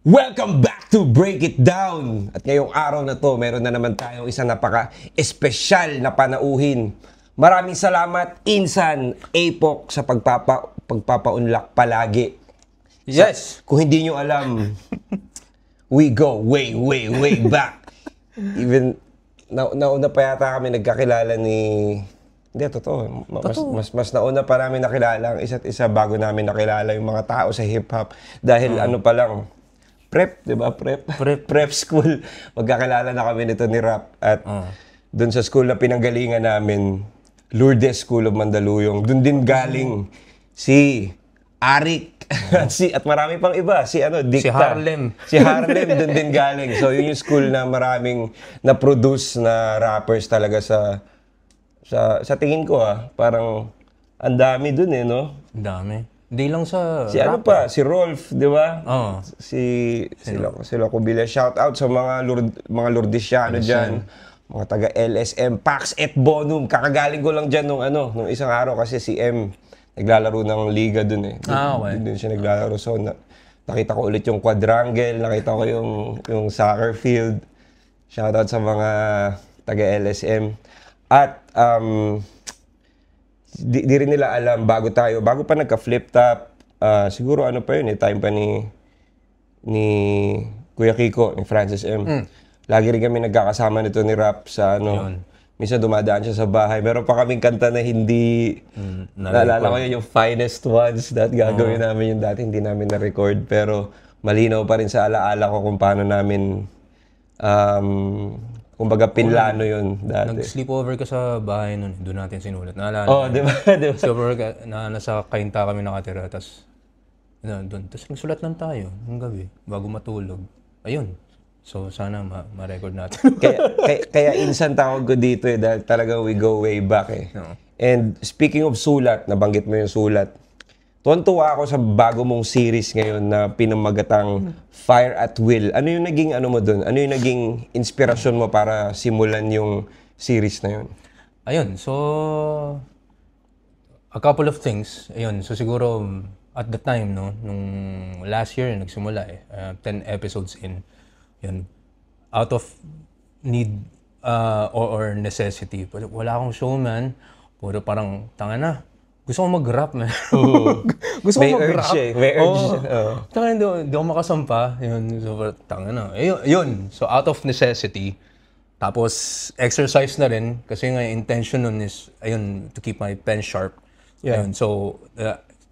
Welcome back to Break It Down! At ngayong araw na to, meron na naman tayong isang napaka-espesyal na panauhin. Maraming salamat, Insan, Apok, sa pagpapaunlak palagi. Yes! Kung hindi nyo alam, we go way back. Even, nauna pa yata kami nagkakilala ni... Hindi, totoo. Mas nauna pa namin nakilala ang isa't isa bago namin nakilala yung mga tao sa hip-hop. Dahil ano pa lang, prep, di ba? Prep school. Magkakilala na kami nito ni Rap. At doon sa school na pinanggalingan namin, Lourdes School of Mandaluyong, doon din galing si Arik. At marami pang iba. Si Dicta. Si Harlem. Si Harlem, doon din galing. So yun yung school na maraming na-produce na rappers talaga sa tingin ko parang ang dami doon no? Ang dami. Hindi lang sa si ano pa, si Rolf, di ba? Oo. Sila Kubila. Shout out sa mga Lourdesiano diyan, mga taga LSM, Pax et Bonum. Kakagaling ko lang diyan nung isang araw kasi si M naglalaro ng liga doon eh. Okay. Doon siya naglalaro. So nakita ko ulit yung quadrangle, nakita ko yung soccer field. Shout out sa mga taga LSM. At di rin nila alam bago pa nagka-flip top, siguro pa yun time pa ni Kuya Kiko, ni Francis M. Lagi rin kami nagkakasama nito ni Rap sa minsan dumadaan siya sa bahay. Meron pa kaming kanta na hindi naalala ko yung Finest Ones that gagawin namin yung dati hindi namin na-record pero malinaw pa rin sa alaala ko kung paano namin kumbaga pinlano yun dati. Nag-sleepover ka sa bahay nun, doon natin sinulat. Naalala. Di ba? Sleepover ka, nasa Kainta kami nakatira, tapos doon. Tapos nagsulat lang tayo ng gabi, bago matulog. Ayun. So sana ma-record natin. kaya insan tawag ko dito dahil talaga we go way back No. And speaking of sulat, nabanggit mo yung sulat. Tuwan-tuwa ako sa bago mong series ngayon na pinamagatang Fire at Will. Ano yung naging mo doon? Ano yung naging inspirasyon mo para simulan yung series na yun? Ayun, so a couple of things. Ayun, so siguro at the time nung last year nagsimula 10 episodes in. Yun. Out of need or necessity. Wala akong showman. Puro parang tanga na. Gusto ko mag-rap, man. Gusto ko mag-rap. May urge. Tanga, hindi ako makasampa. Yun, so, tanga na. Yun. So, out of necessity. Tapos, exercise na rin. Kasi nga, intention nun is, to keep my pen sharp. Yeah. Ayun, so,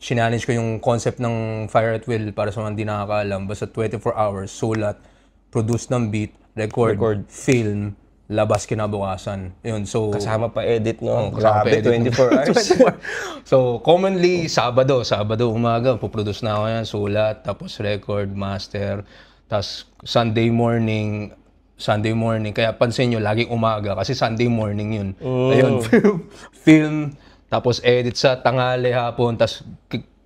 challenge ko yung concept ng Fire at Will para sa mga hindi nakakaalam. Basta 24 hours, sulat, produce ng beat, record. Film, labas kinabukasan. Yun, so... Kasama pa edit, no? Grabe, 24 hours. So, commonly, Sabado umaga, puproduce na ako yan, sulat, tapos record, master, tapos Sunday morning, kaya pansin nyo, laging umaga, kasi Sunday morning yun. Ayun, film, tapos edit sa tanghali hapon, tapos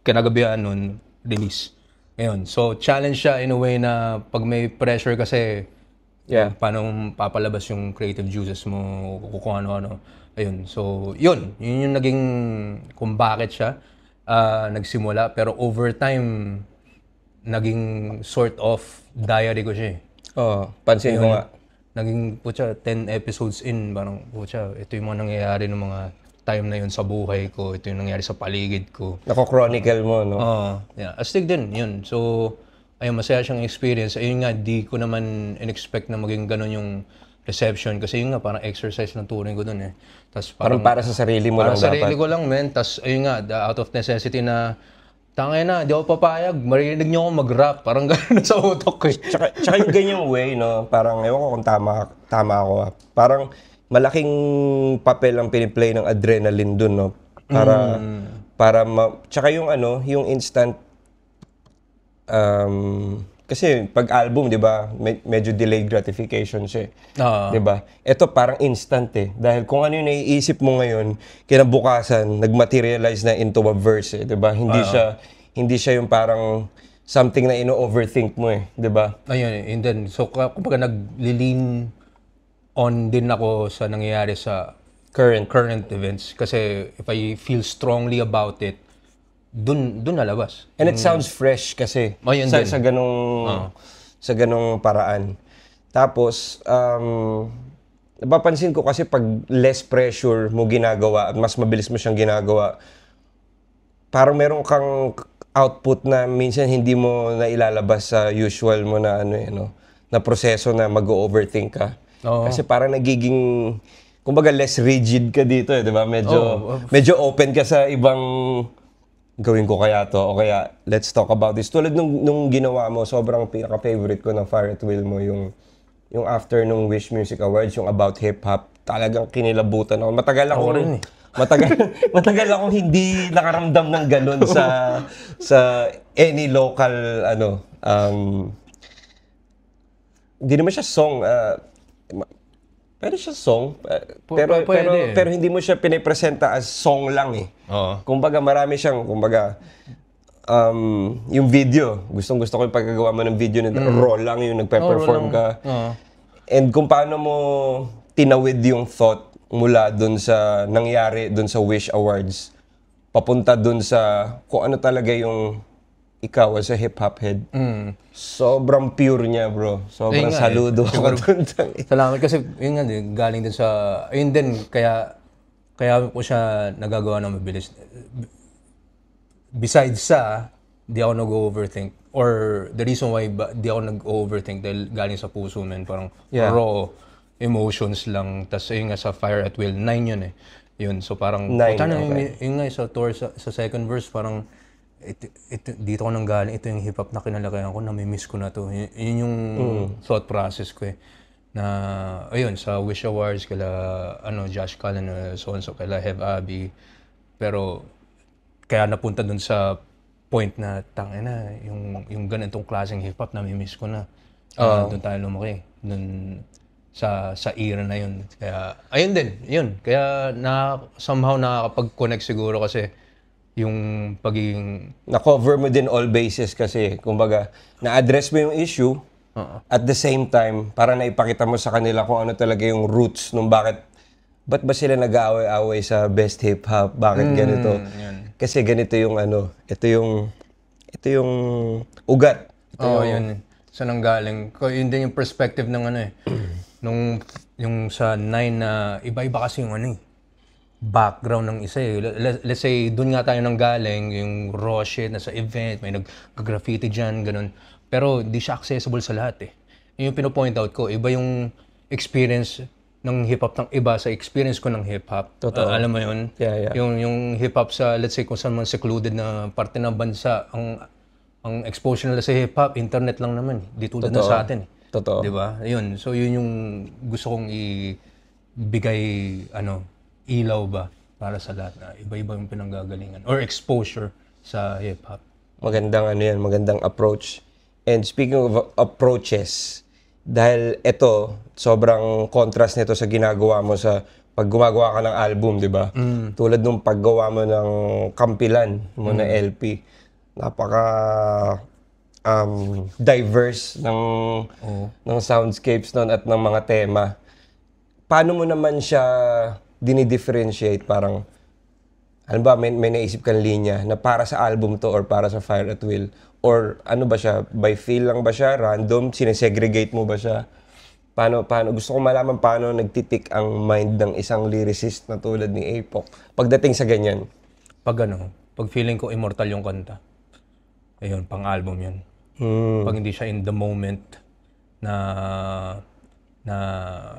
kinagabihan nun, release. Ayun, so challenge siya in a way na pag may pressure kasi, paano papalabas yung creative juices mo, kung ano-ano. Ayun, so yun yung naging kung bakit siya nagsimula. Pero over time, naging sort of diary ko siya Pansin ko nga. Naging, 10 episodes in, parang, ito yung mga nangyayari ng mga time na yun sa buhay ko. Ito yung nangyayari sa paligid ko. Nako-chronicle mo, no? Astig din, yun. So, ayun, masaya siyang experience. Ayun nga, di ko naman in-expect na maging ganun yung reception. Kasi yun nga, parang exercise ng turing ko dun Tas parang para sa sarili mo lang dapat. Para sa sarili ko lang, men. Tas ayun nga, out of necessity na, tangay na, di ako papayag. Marinig niyo ako mag-rap. Parang gano'n na sa utok ko. Tsaka yung ganyang way, no? Parang, ewan ko kung tama ako. Parang malaking papel ang piniplay ng adrenaline dun, no? Tsaka yung yung instant kasi pag album, 'di ba, medyo delayed gratification siya, 'di ba? Ito parang instant dahil kung ano yung naiisip mo ngayon, kinabukasan nagmaterialize na into a verse, 'di ba? Hindi siya yung parang something na ino-overthink mo 'di ba? Ayun, and then so kapag nag-lean on din ako sa nangyayari sa current events kasi if I feel strongly about it, dun nalabas. And it sounds fresh kasi Oh, yun sa din. ganung sa ganong paraan. Tapos, napapansin ko kasi pag less pressure mo ginagawa at mas mabilis mo siyang ginagawa, parang meron kang output na minsan hindi mo na ilalabas sa usual mo na na proseso na mag-overthink ka. Oo. Kasi parang nagiging, kumbaga less rigid ka dito di ba? Medyo open ka sa ibang gawin ko kaya to o kaya let's talk about this. Tulad nung ginawa mo, sobrang pinaka-favorite ko ng Fire at Will mo yung after nung Wish Music Awards, yung about hip-hop. Talagang kinilabutan ako. Matagal akong hindi nakaramdam ng ganun sa any local hindi naman siya song. Pwede siya song. Pero hindi mo siya pinipresenta as song lang eh. Oo. Kumbaga marami siyang, yung video. Gustong-gusto ko yung pagkagawa mo ng video na raw lang yung nagpe-perform ka. And kung paano mo tinawid yung thought mula dun sa nangyari dun sa Wish Awards papunta dun sa kung ano talaga yung ikaw as a hip-hop head. Sobrang pure niya, bro. Sobrang saludo ako dun. Salamat kasi yun nga din, galing din sa, ayun din, kaya ko siya nagagawa ng mabilis. Besides sa, di ako nag-overthink. Or the reason why di ako nag-overthink dahil galing sa puso, man. Parang raw emotions lang. Tapos yun nga sa Fire at Will, 9 yun eh. Yun, so parang, yun nga sa tour, sa second verse, parang, dito ko nang galing, ito yung hip-hop na kinalakayan ko, nami-miss ko na to. Yun yung thought process ko eh. Na, ayun, sa Wish Awards, kala, Josh Cullen, so-and-so, kala Hev Abby. Pero, kaya napunta dun sa point na, tangina, yung ganitong klaseng hip-hop, nami-miss ko na. Doon tayo lumaki. Doon, sa era na yun. Kaya, ayun din, yun. Kaya, somehow nakakapag-connect siguro kasi, yung pagiging... Na-cover mo din all bases kasi, kumbaga, na-address mo yung issue, at the same time, para naipakita mo sa kanila kung ano talaga yung roots nung ba't ba sila nag-aaway-aaway sa best hip-hop, bakit ganito. Kasi ganito yung ito yung ugat. Yun. Saan ang galing? Yun din yung perspective ng yung sa 9 na iba-iba kasi yung background ng isa eh. Let's say, dun nga tayo nang galing, yung raw shit na sa event, may nag-graffiti dyan, ganun. Pero di siya accessible sa lahat eh. Yung pinopoint out ko, iba yung experience ng hip-hop ng iba sa experience ko ng hip-hop. Totoo. Alam mo yun? Yeah. Yung hip-hop sa, let's say, kung saan man secluded na parte ng bansa, ang exposure nila sa hip-hop, internet lang naman. Di tulad na sa atin. Totoo. Diba? Yun. So, yun yung gusto kong ibigay, ilaw ba para sa lahat na iba-iba yung pinanggagalingan or exposure sa hip-hop. Magandang approach. And speaking of approaches, dahil ito, sobrang contrast nito sa ginagawa mo sa pag gumagawa ka ng album, di ba? Tulad nung paggawa mo ng Kampilan mo na LP, napaka diverse ng soundscapes nun at ng mga tema. Paano mo naman siya dinidifferentiate? Parang, ano ba, may naisip kang linya na para sa album to or para sa Fire at Will? Or ano ba siya? By feel lang ba siya? Random? Sinesegregate mo ba siya? Paano? Gusto ko malaman paano nagtitik ang mind ng isang lyricist na tulad ni Apok pagdating sa ganyan. Pag feeling ko immortal yung kanta, ayun, pang-album yun. Pag hindi siya in the moment na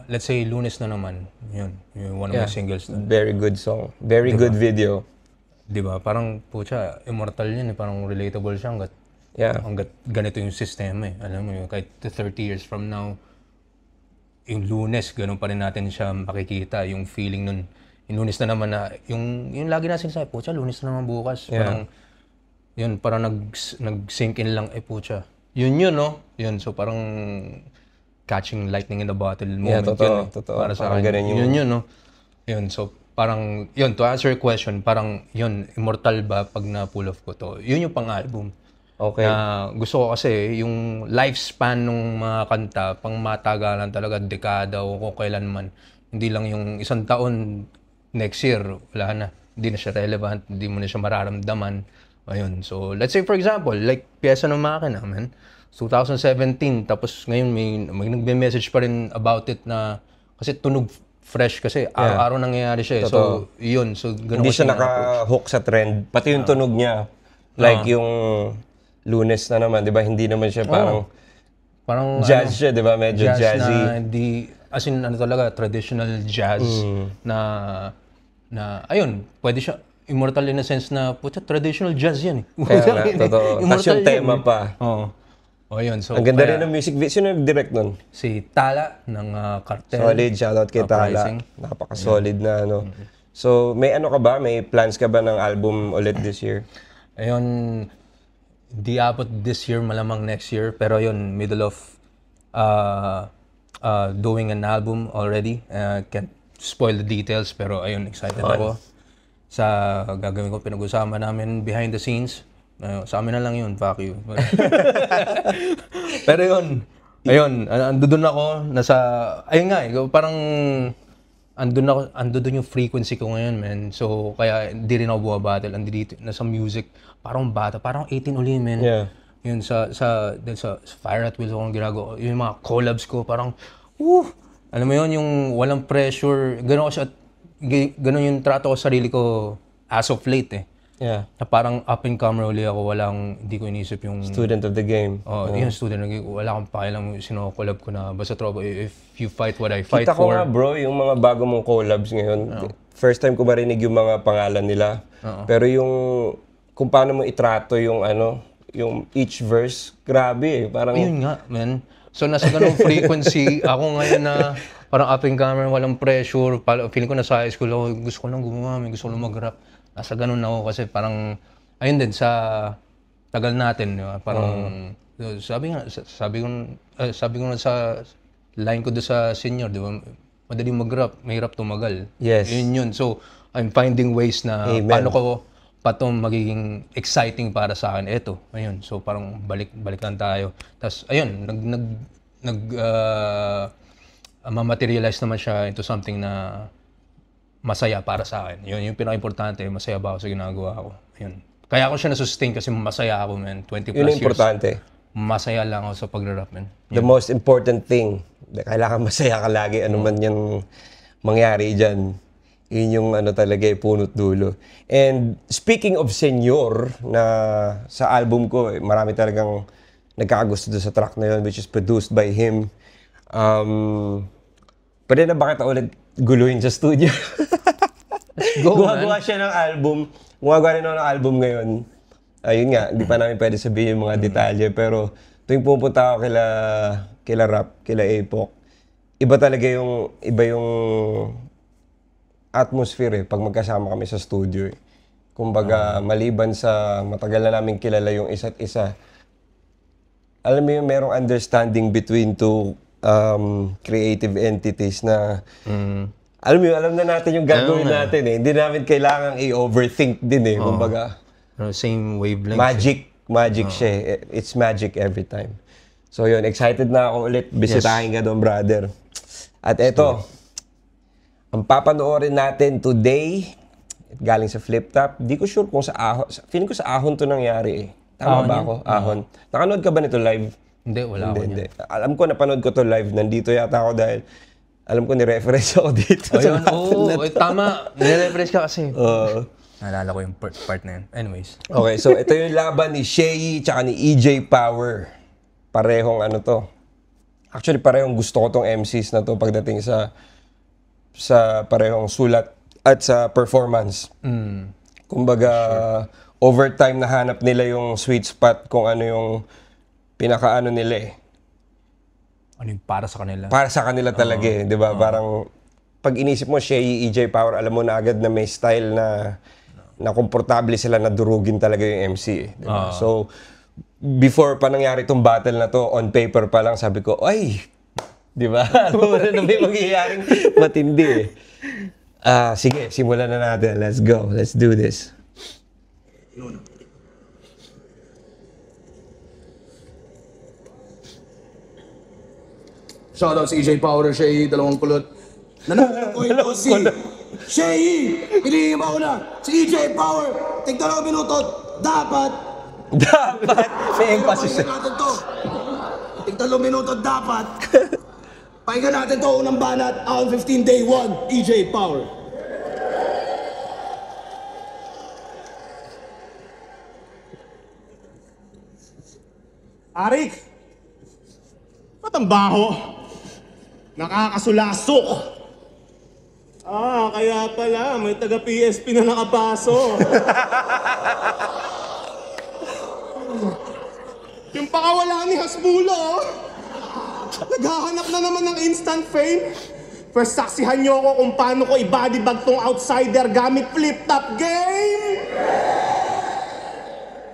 let's say Lunes na naman, yun, yung one of my singles na. Very good song. Very good video. Diba? Parang, pucha, immortal yun eh. Parang relatable siya hanggat ganito yung sistema eh. Alam mo yun, kahit 30 years from now, yung Lunes, ganun pa rin natin siya makikita. Yung feeling nun, yung Lunes na naman na, yung lagi na sinasabi, pucha, Lunes na naman bukas. Parang nag-sink in lang, pucha. Yun, no? Yun, so parang catching lightning in the bottle moment. Totoo. Para sa akin. Yun, no? Yun, so parang, yun, to answer your question, parang, yun, immortal ba pag na-pull off ko to? Yun yung pang-album. Okay. Na gusto ko kasi, yung lifespan ng mga kanta, pang matagalan talaga, dekada o kung kailan man. Hindi lang yung isang taon, next year, wala na. Hindi na siya relevant, hindi mo na siya mararamdaman. Ayun, so let's say for example, like piyesa ng makina, man. 2017, tapos ngayon may nagme-message pa rin about it na, kasi tunog fresh kasi, araw-araw nangyayari siya eh. So, yun. So, ganun Hindi kasi siya naka-hook sa trend. Pati yung tunog niya, like yung Lunes na naman, di ba? Hindi naman siya parang jazz siya, di ba? Medyo jazzy. Na hindi, as in, ano talaga, traditional jazz na ayun, pwede siya, immortal in a sense na, puta, traditional jazz yan eh. Kaya nga, totoo. Tapos yung tema pa. O yun, so ang ganda rin ng music video. Sino nag-direct nun? Si Tala ng Cartel. Solid, shoutout kay Tala. Napaka-solid na ano. So, may ano ka ba? May plans ka ba ng album ulit this year? Ayun, di abot this year, malamang next year. Pero yun, middle of doing an album already. Can't spoil the details, pero ayun, excited ako sa gagawin ko. Pinag-usama namin behind the scenes. Sa amin na lang yun, fuck you. Pero yun, ayun, andun ako, ayun nga, parang andun yung frequency ko ngayon, man. So, kaya hindi rin ako bumabattle, dito, nasa music, parang bata, parang 18 uli, man. Yeah. Yun, sa Fire at Wheels akong ginagawa, yung mga collabs ko, parang, alam mo yun, yung walang pressure, ganun yung trato ko sa sarili ko as of late, eh. Yeah. Na parang up and comer uli ako, hindi ko inisip yung... Student of the game. Yung student, wala akong pakialam yung sino-collab ko na basta tropa, if you fight what I fight Kita ko for. nga bro, yung mga bago mong collabs ngayon, first time ko marinig yung mga pangalan nila. Pero yung, kung paano mo itrato yung yung each verse, grabe eh. Parang... Ayun nga, man. So nasa ganung frequency, ako ngayon na parang up and comer, walang pressure, feeling ko nasa high school ako, gusto ko lang gumawa, gusto ko lang mag-rap. Nasa ganun ako kasi parang, ayun din, sa tagal natin, parang, sabi ko na sa line ko doon sa senior, di ba, madaling mag-rap, mahirap tumagal. Yes. Yun. So, I'm finding ways na paano ko pa ito magiging exciting para sa akin. Eto, ayun. So, parang balikan tayo. Tapos, ayun, ma-materialize naman siya into something na masaya para sa akin. Yun yung pinaka-importante, masaya ba ako sa ginagawa ko. Yun. Kaya ako siya na-sustain kasi masaya ako, man. 20 plus yun yung importante. Years. Masaya lang ako sa pag-rap, man. The most important thing, kailangan masaya ka lagi, ano man yung mangyari dyan. Yun yung talaga, punot dulo. And speaking of senior, na sa album ko, marami talagang nagkakagusto doon sa track na yun, which is produced by him. Pwede na ba kita ulit guluhin sa studio? Gumagawa siya ng album. Gumagawa rin ako ng album ngayon. Ayun nga, hindi pa namin pwede sabihin yung mga detalye. Pero tuwing pupunta ako kila Rap, kila Apok, iba yung atmosphere pag magkasama kami sa studio. Kumbaga, maliban sa matagal na namin kilala yung isa't isa, alam mo yung merong understanding between two creative entities na alam na natin yung gagawin natin eh. Hindi namin kailangang i-overthink din eh. Kumbaga, same wavelength. Magic siya eh. It's magic every time. So yun, excited na ako ulit. Bisitahin ka doon, brother. At eto, ang papanoorin natin today, galing sa Flip Top, di ko sure kung sa Ahon. Feeling ko sa Ahon to nangyari eh. Tama ba ako? Ahon. Nakanood ka ba nito live? Hindi, wala ako niya. Alam ko, napanood ko to live. Nandito yata ako dahil alam ko, ni-reference ako dito. Ayun, tama. Ni-reference ka kasi. Naalala ko yung part na yun. Anyways. Okay, so ito yung laban ni Shei tsaka ni EJ Power. Parehong to. Actually, parehong gusto ko tong MCs na to pagdating sa parehong sulat at sa performance. Kumbaga, over time nahanap nila yung sweet spot kung ano yung pinakaano nila eh. Ano yung para sa kanila? Para sa kanila talaga eh, di ba? Parang, pag inisip mo, Shea, EJ Power, alam mo na agad na may style na komportable sila na durugin talaga yung MC eh. Diba? So, before pa nangyari itong battle na to, on paper pa lang, sabi ko, ay, di ba? Alam mo na may maghihiyaring matindi eh. Sige, simulan na natin. Let's go. Let's do this. Shoutout si EJ Power, Shea, dalawang kulot. Nanalo ko ito si Shea! Pilihin mo na si EJ Power! Tig 2 minuto, dapat may emphasis eh. natin to. 3 minuto dapat. Pakinggan natin to, unang banat, on 15 day 1, EJ Power. Arik! Ba't ang baho? Nakakasulasok! Kaya pala, may taga-PSP na nakapaso. Yung pakawala ni Hasbulo, naghahanap na naman ng instant fame. First, saksihan niyo ako kung paano ko i-bodybag tong outsider gamit flip-top game!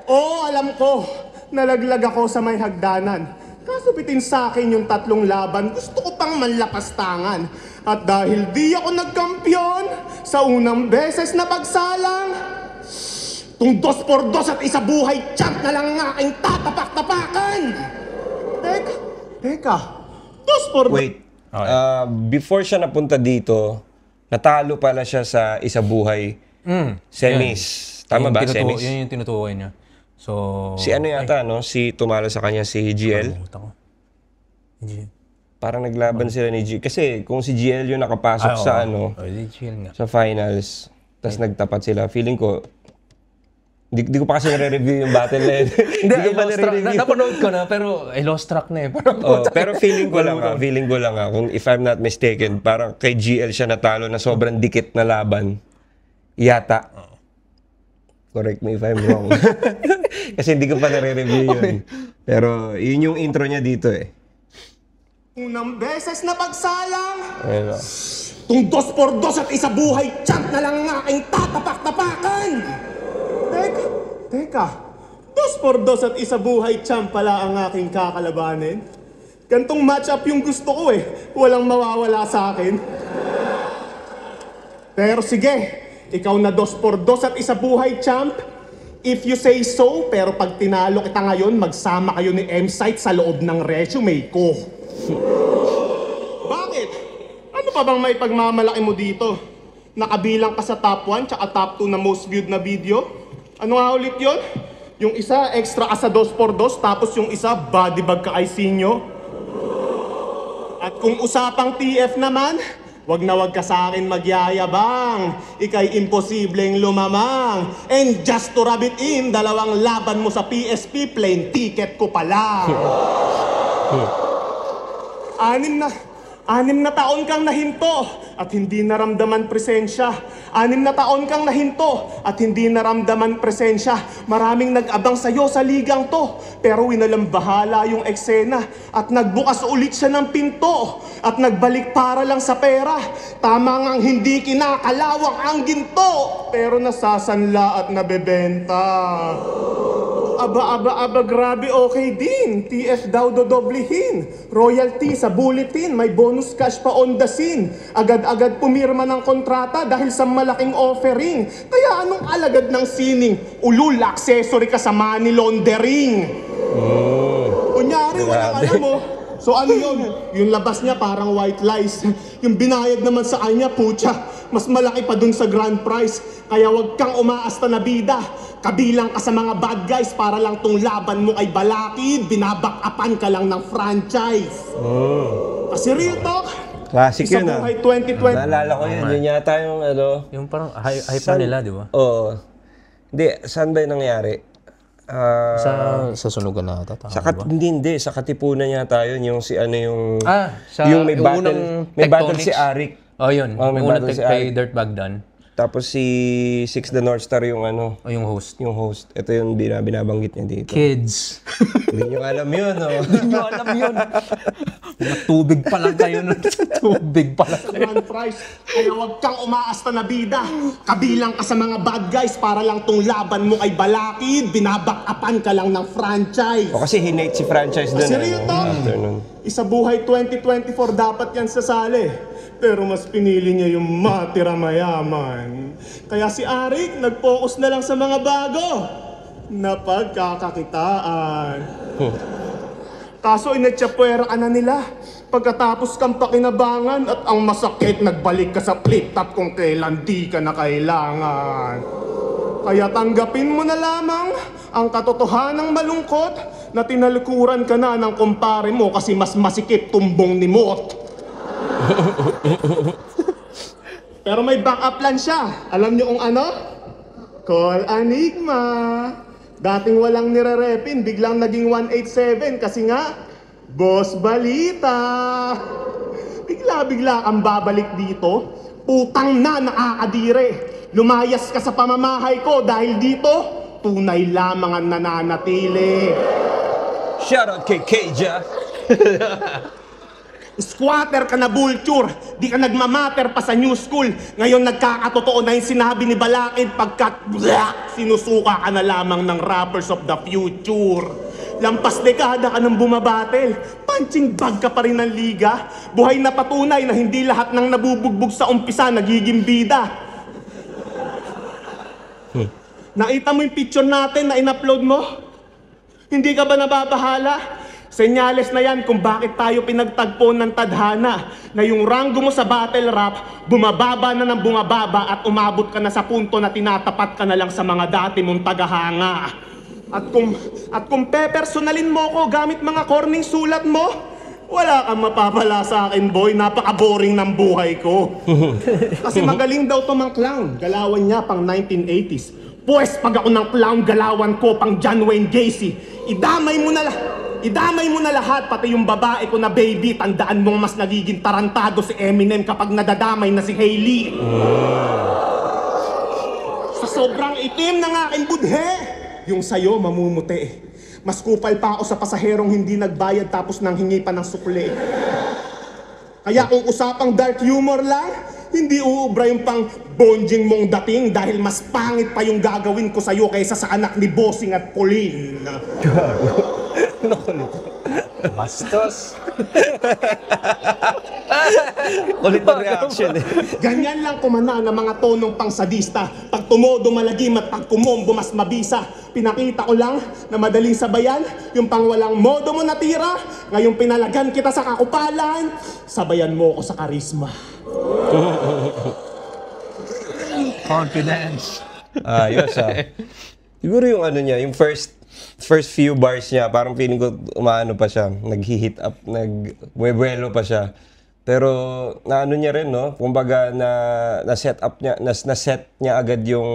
Oo, alam ko, nalaglag ako sa may hagdanan. Kaso bitin sa akin yung 3 laban, gusto ko pang manlapastangan. At dahil di ako nagkampiyon sa unang beses na pagsalang, tung 2x2 at isa buhay champ na lang ang aking tatapak-tapakan! Teka, 2x2... Wait. Before siya napunta dito, natalo pala siya sa isa buhay semis. Tama ba, semis? Yun yung tinutukoy niya. So, Si ano yata, no? Si tumalo sa kanya, si GL. Parang naglaban sila ni GL. Kasi kung si GL yung nakapasok sa sa finals, tas nagtapat sila, feeling ko, di ko pa kasi nare-review yung battle na yun. Hindi, napanood ko na, pero I lost track na eh. Pero feeling ko lang kung if I'm not mistaken, parang kay GL siya natalo na sobrang dikit na laban. Yata. Correct me if I'm wrong. Kasi hindi ko pa nare-review yun. Pero yun yung intro niya dito eh. Unang beses na pagsalang, Ayun. tung 2x2 at isa buhay champ na lang ang aking tatapak-tapakan! Teka, 2x2 at isa buhay champ pala ang aking kakalabanin? Gantong match-up yung gusto ko eh, walang mawawala sa akin. Pero sige, ikaw na 2x2 at isa buhay champ, if you say so, pero pag tinalo kita ngayon, magsama kayo ni M-Site sa loob ng resume ko. Bakit? Ano pa bang may pagmamalaki mo dito? Nakabilang ka sa top 1 tsaka top 2 na most viewed na video? Ano nga ulit yun? Yung isa extra ka sa 2x2 tapos yung isa bodybag ka kay Sinyo? At kung usapang TF naman, wag na wag ka sa akin magyayabang. Ika'y imposibleng lumamang. And just to rub it in, 2 laban mo sa PSP, plane ticket ko pala. 6 na taon kang nahinto at hindi naramdaman presensya. 6 na taon kang nahinto at hindi naramdaman presensya. Maraming nag-abang sa'yo sa ligang to, pero winalambahala yung eksena at nagbukas ulit siya ng pinto at nagbalik para lang sa pera. Tama ngang hindi kinakalawang ang ginto, pero nasasanla at nabebenta. Aba, grabe okay din. TF daw dodoblehin. Royalty sa bulletin, may bonus cash pa on the scene. Agad-agad pumirma ng kontrata dahil sa malaking offering. Kaya anong alagad ng sining? Ulul, accessory ka sa money laundering. Kunyari, walang alam mo. So ano yun? Yung labas niya parang white lies. Yung binayad naman sa kanya, putya, mas malaki pa dun sa grand prize. Kaya wag kang umaasta na bida. Kabilang ka sa mga bad guys para lang tong laban mo ay balakid. Binabak-upan ka lang ng franchise. Kasi real talk, Classic yun ah. Buhay 2020. Naalala ko yun. Yun yata yung ano. Yung parang hype na nila, di ba? Oo. Hindi, saan ba yung nangyari? Sa sunugan na ata, tama ba? Hindi. Sa Katipunan yata yun. Yung si ano yung... yung may battle si Arik. Oh, yun. May Yung unang battle si kay Arik. Dirtbag Dan. Tapos si Six the North Star yung ano. Yung host. Yung host. Ito yung binabanggit niya dito. Kids. Hindi nyo alam yun, oh. Hindi nyo alam yun. Tubig pa lang kayo nun. Tubig pa lang kayo. Grand prize. Kaya wag kang umaasta na bida. Kabilang ka sa mga bad guys para lang tong laban mo ay balakid. Binabak-upan ka lang ng franchise. O kasi hinate si franchise doon. Kasi real talk. Isa buhay 2024 dapat yan sasali. Pero mas pinili niya yung matira mayaman. Kaya si Arik nag-focus na lang sa mga bago na pagkakakitaan. Kaso inatsyapwera ka na nila. Pagkatapos kang pakinabangan at ang masakit, nagbalik ka sa flip-top kung kailan di ka na kailangan. Kaya tanggapin mo na lamang ang katotohanang malungkot na tinalikuran ka na ng kumpare mo kasi mas masikip tumbong ni Mot. Pero may backup plan siya. Alam niyo kung ano? Call Enigma. Dating walang nire-repin, biglang naging 187 kasi nga, Boss Balita. Bigla-bigla kang babalik dito. Putang na nakakadire. Lumayas ka sa pamamahay ko dahil dito, tunay lamang ang nananatili. Shoutout kay Keja. Squatter ka na, vulture. Di ka nagmamatter pa sa new school. Ngayon nagkakatotoo na yung sinabi ni Balakid pagkat sinusuka ka na lamang ng rappers of the future. Lampas dekada ka nang bumabatel. Punching bag ka pa rin ng liga. Buhay na patunay na hindi lahat ng nabubugbog sa umpisa nagiging bida. Nakita mo yung picture natin na in-upload mo? Hindi ka ba nababahala? Senyales na yan kung bakit tayo pinagtagpo ng tadhana na yung rango mo sa battle rap, bumababa na ng bumababa at umabot ka na sa punto na tinatapat ka na lang sa mga dati mong tagahanga. At kung pepersonalin mo ko gamit mga corning sulat mo, wala kang mapapala sa akin, boy. Napaka-boring ng buhay ko. Kasi magaling daw to mang clown. Galawan niya pang 1980s. Pues pag ako ng clown, galawan ko pang John Wayne Gacy. Idamay mo na lahat, pati yung babae ko na baby. Tandaan mong mas nagiging tarantado si Eminem kapag nadadamay na si Hailey. Sa sobrang itim ng aking budhe, yung sayo mamumuti. Mas kupal pa ako sa pasaherong hindi nagbayad tapos nang hingi pa ng sukli. Kaya kung usapang dark humor lang, hindi uubra yung pang bonjing mong dating dahil mas pangit pa yung gagawin ko sa'yo kaysa sa anak ni Bossing at Pauline. Bastos. Kulit na reaction eh. Ganyan lang kumana ng mga tonong pang sadista. Pag tumodo malagim at pag kumombo mas mabisa. Pinakita ko lang na madaling sabayan yung pang walang modo mo natira. Ngayong pinalagan kita sa kakupalan, sabayan mo ko sa karisma. Confidence. Ayos Siguro yung ano niya, yung first few bars niya, parang feeling ko umaano pa siya, nag-hit up, nag-buwelo pa siya. Pero naano niya rin, no? Kumbaga na-set up niya, na-set niya agad yung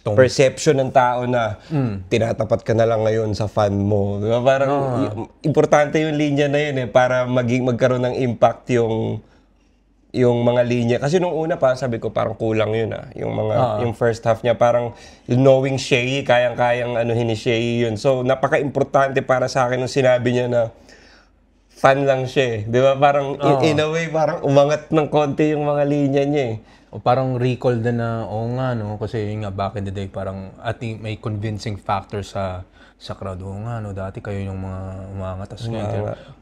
perception ng tao na tinatapat ka na lang ngayon sa fan mo. Diba? Parang importante yung linya na yun para magkaroon ng impact yung mga linya. Kasi nung una pa, sabi ko parang kulang yun yung first half niya, parang knowing Shay, kayang-kayang anuhin ni Shay yun. So, napaka-importante para sa akin nung sinabi niya na fan lang siya. Di ba? Parang in a way, parang umangat ng konti yung mga linya niya O parang recall din na, nga no, kasi yun nga back in the day, parang may convincing factor sa crowd. Nga no, dati kayo yung mga umangat.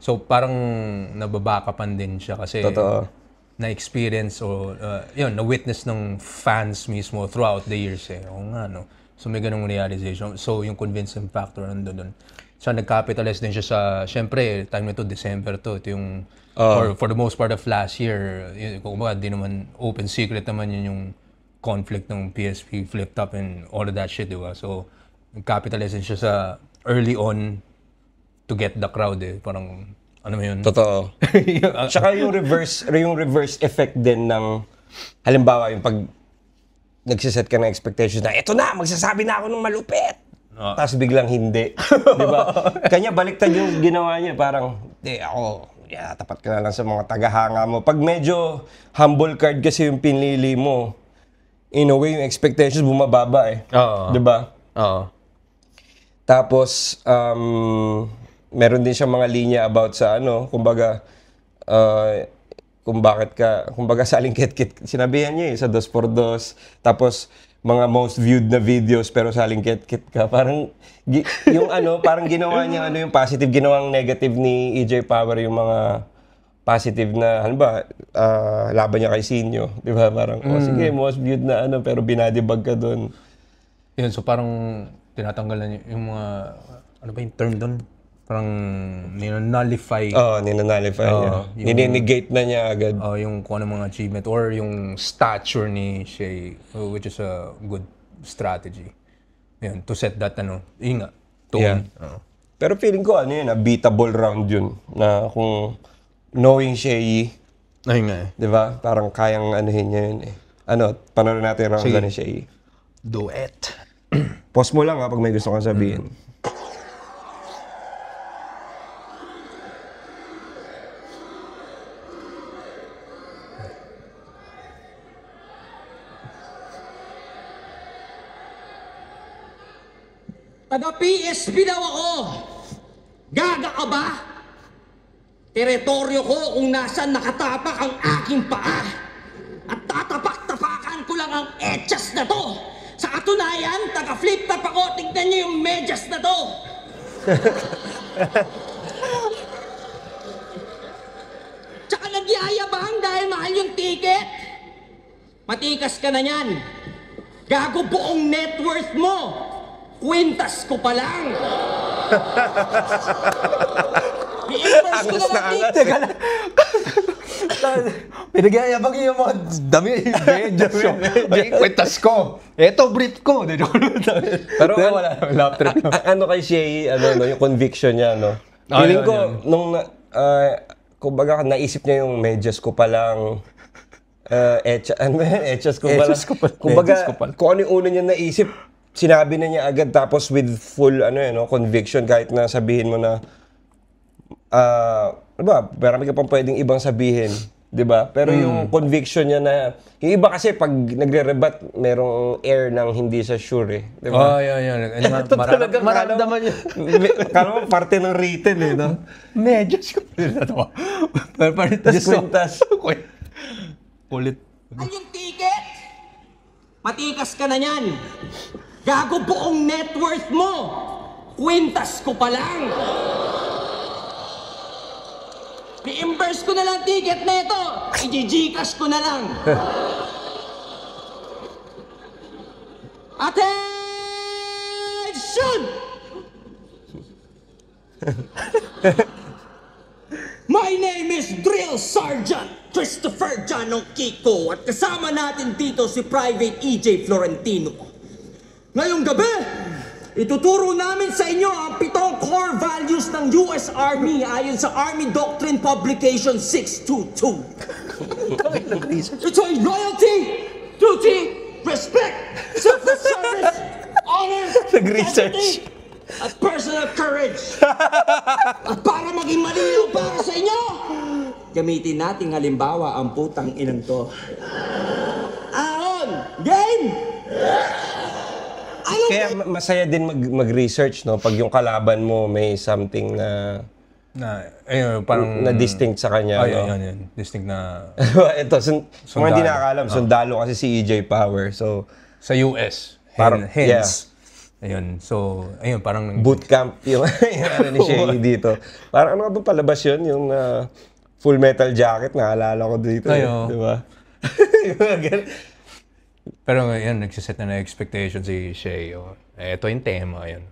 So parang nababakapan din siya kasi na-experience o na-witness ng fans mismo throughout the years nga no. So may ganung realization. So yung convincing factor nandun doon. So nag-capitalize din siya sa, syempre, time nito December to. Ito yung, for the most part of last year, kung ba, di naman open secret naman yun yung conflict ng PSP, flip top and all of that shit, di ba? So nag-capitalize din siya sa early on to get the crowd Parang, ano mo yun? Totoo. Tsaka yung reverse effect din ng, halimbawa, yung pag nagsiset ka ng expectations na, eto na, magsasabi na ako ng malupit. Tapos biglang hindi. Di ba? Kanya baliktad yung ginawa niya. Parang, tapat ka na lang sa mga tagahanga mo. Pag medyo humble card kasi yung pinili mo, in a way, yung expectations bumababa Di ba? Tapos, meron din siyang mga linya about sa kumbaga, kumbaga sa Alingkit-kit, sinabihan niya sa 2x2, tapos mga most viewed na videos pero sa Alingkit-kit ka. Parang, yung parang ginawa niya yung positive, ginawang negative ni EJ Power yung mga positive na, laban niya kay Sinyo. Di ba? Parang, sige, most viewed na pero binadibag ka doon. Yun, so parang tinatanggalan yung mga, ano ba yung term doon? Parang nino-nullify. Nino-nullify niya. Ninigate na niya agad. Yung kung ano mga achievement or yung stature ni Shay, which is a strategy. Yun, to set that, tone. Yeah. Pero feeling ko, beatable round yun. Na kung knowing Shea, Ayun nga eh. di ba? Parang kayang anuhin niya yun eh. Panood natin round ni Shea. Duet. Pause mo lang pag may gusto kang sabihin. Taga-PSP daw ako. Gaga ka ba? Teritoryo ko kung nasaan nakatapak ang aking paa. At tatapak-tapakan ko lang ang etchas na to. Sa katunayan, taga-flip-top ako. Tignan niyo yung medyas na to. Tsaka nagyayabang dahil mahal yung ticket. Matikas ka na yan. Gago buong net worth mo. Kwintas ko pa lang. I-inverse ko na lang dito. Teka lang. Pinagyayabang yung mga dami. Ay, kwentas ko. Eto, brief ko. Pero wala. Lap trip lang. Kay Shea, yung conviction niya, Feeling ko, nung, kumbaga, naisip niya yung medyas ko palang, etchas ko palang. Kumbaga, kung ano yung una niya naisip, sinabi na niya agad tapos with full conviction kahit na sabihin mo na marami ka pang pwedeng ibang sabihin, 'di ba? Pero yung conviction niya na yung iba kasi pag nagre-rebat merong air ng hindi sa sure 'di ba? Yan. Maramdaman niya. Kala mo parte ng written no? Medyo siguro. Diskwintas. Kulit. Ay, yung ticket! Matikas ka na yan. Gago buong net worth mo. Kwintas ko pa lang. I-inverse ko na lang ticket na ito. I-Gcash ko na lang. Attention! My name is Drill Sergeant Christopher Janong Kiko at kasama natin dito si Private EJ Florentino. Ngayong gabi, ituturo namin sa inyo ang 7 core values ng US Army ayon sa Army Doctrine Publication 622. Ito ay loyalty, duty, respect, self-service, honor, Nag-research. integrity, at personal courage. At para maging malinaw para sa inyo, gamitin nating halimbawa ang putang inang to. Ahon! Game! Kaya masaya din mag-research, no? Pag yung kalaban mo may something na parang na distinct sa kanya. Yan. Distinct na Ito, kung hindi nakakalam, sundalo kasi si EJ Power. So, sa US. Parang- Hence. Ayun. So, ayun, parang bootcamp yung ni Shea dito. Parang ano nga ba palabas yun? Yung Full Metal Jacket, naalala ko dito. Ayo. Di ba? Pero ngayon, nagsiset na expectation si Shea. Ito yung tema. Ayun.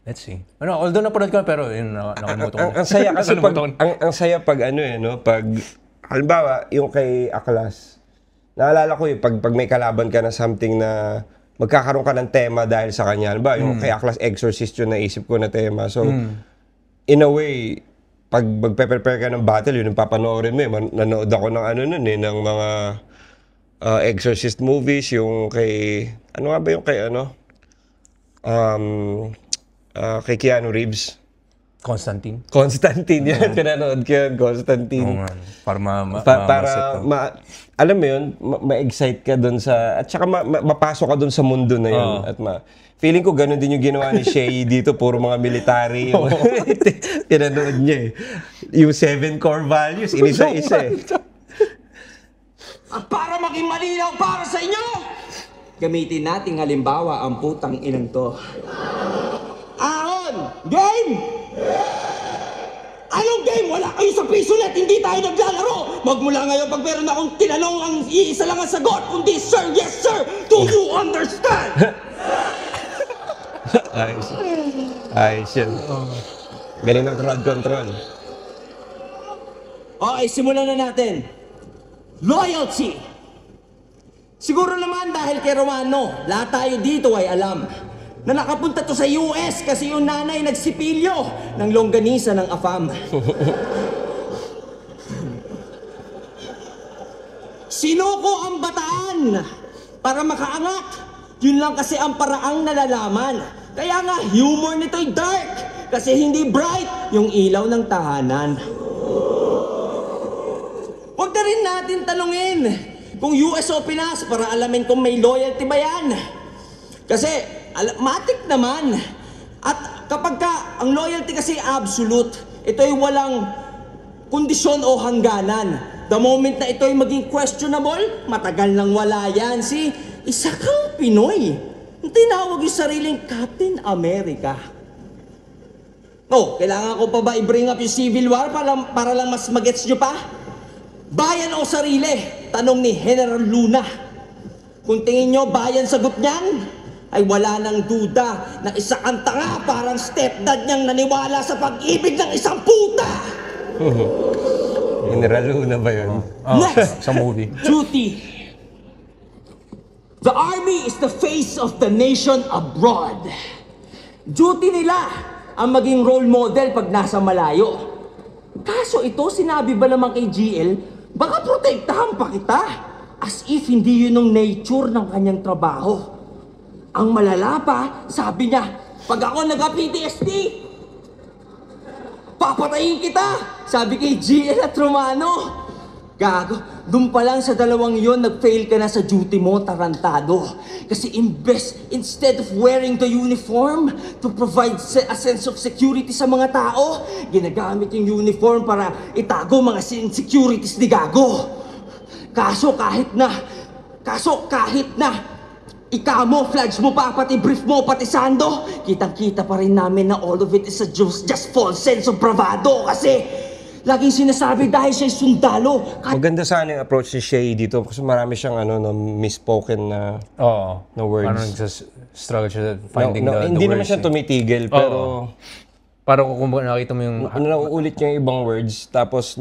Let's see. Although napanood ko, pero yun, nakalimutan ko. Ang saya kasi ang saya pag pag halimbawa, yung kay Aklas. Naalala ko pag may kalaban ka na something na magkakaroon ka ng tema dahil sa kanya. Halimbawa, yung kay Aklas Exorcist yung naisip ko na tema. So, in a way, pag magpe-prepare ka ng battle, yun yung papanoorin mo. Nanood ako ng ng mga Exorcist movies, yung kay, ano nga ba yung kay kay Keanu Reeves. Constantine Constantine yan. Pinanood ko yun, Constantine. Para alam mo yun, ma-excite ka dun sa, at saka mapasok ka dun sa mundo na yun. At feeling ko ganun din yung ginawa ni Shea dito, puro mga military. Pinanood niya Yung 7 core values, inisa-isa At para maging malinaw para sa inyo, gamitin nating halimbawa ang putang inang to. Ahon! Game! Anong game? Wala kayo sa Pisonet, hindi tayo naglalaro! Magmula ngayon, pag meron akong tinanong, ang iisa lang ang sagot, kundi sir, yes sir! Do you understand? Ayos yun. Galing ng crowd control. Okay, simulan na natin. Loyalty, Siguro naman dahil kay Romano, lahat tayo dito ay alam na nakapunta to sa US kasi yung nanay nagsipilyo ng longganisa ng AFAM. Sinuko ang bataan para makaangat. Yun lang kasi ang paraang nalalaman. Kaya nga, humor nito'y dark kasi hindi bright yung ilaw ng tahanan. Huwag na rin natin tanungin kung US o Pinas para alamin kung may loyalty ba yan. Kasi, matik naman. At kapag ka, ang loyalty kasi absolute, ito'y walang kondisyon o hangganan. The moment na ito'y maging questionable, matagal nang wala yan. Isa kang Pinoy. Tinawag yung sariling Captain America. Oh, kailangan ko pa ba i-bring up yung Civil War para lang mas magets nyo pa? Bayan o sarili? Tanong ni General Luna. Kung tingin nyo bayan sagot niyan, ay wala nang duda na isa kang tanga parang stepdad niyang naniwala sa pag-ibig ng isang puta. General Luna ba yun? Next, Sa movie. duty. The army is the face of the nation abroad. Duty nila ang maging role model pag nasa malayo. Kaso ito, sinabi ba naman kay GL, baka protektahan pa kita. As if hindi yun ang nature ng kanyang trabaho. Ang malala pa, sabi niya, pag ako nagka-PTSD, papatayin kita! Sabi kay GL at Romano. Gago, dun pa lang sa dalawang yon nag-fail ka na sa duty mo, tarantado. Kasi instead of wearing the uniform to provide a sense of security sa mga tao, ginagamit yung uniform para itago mga insecurities ni Gago. Kaso kahit na i-camouflage mo pa, pati brief mo, pati sando, kitang-kita pa rin namin na all of it is a just false sense of bravado kasi laging sinasabi dahil siya'y sundalo. Maganda sana yung approach ni Shay dito kasi marami siyang misspoken na words. Parang struggle siya finding the words. Hindi naman siya tumitigil, pero parang kung nakita mo yung nauulit niya yung ibang words, tapos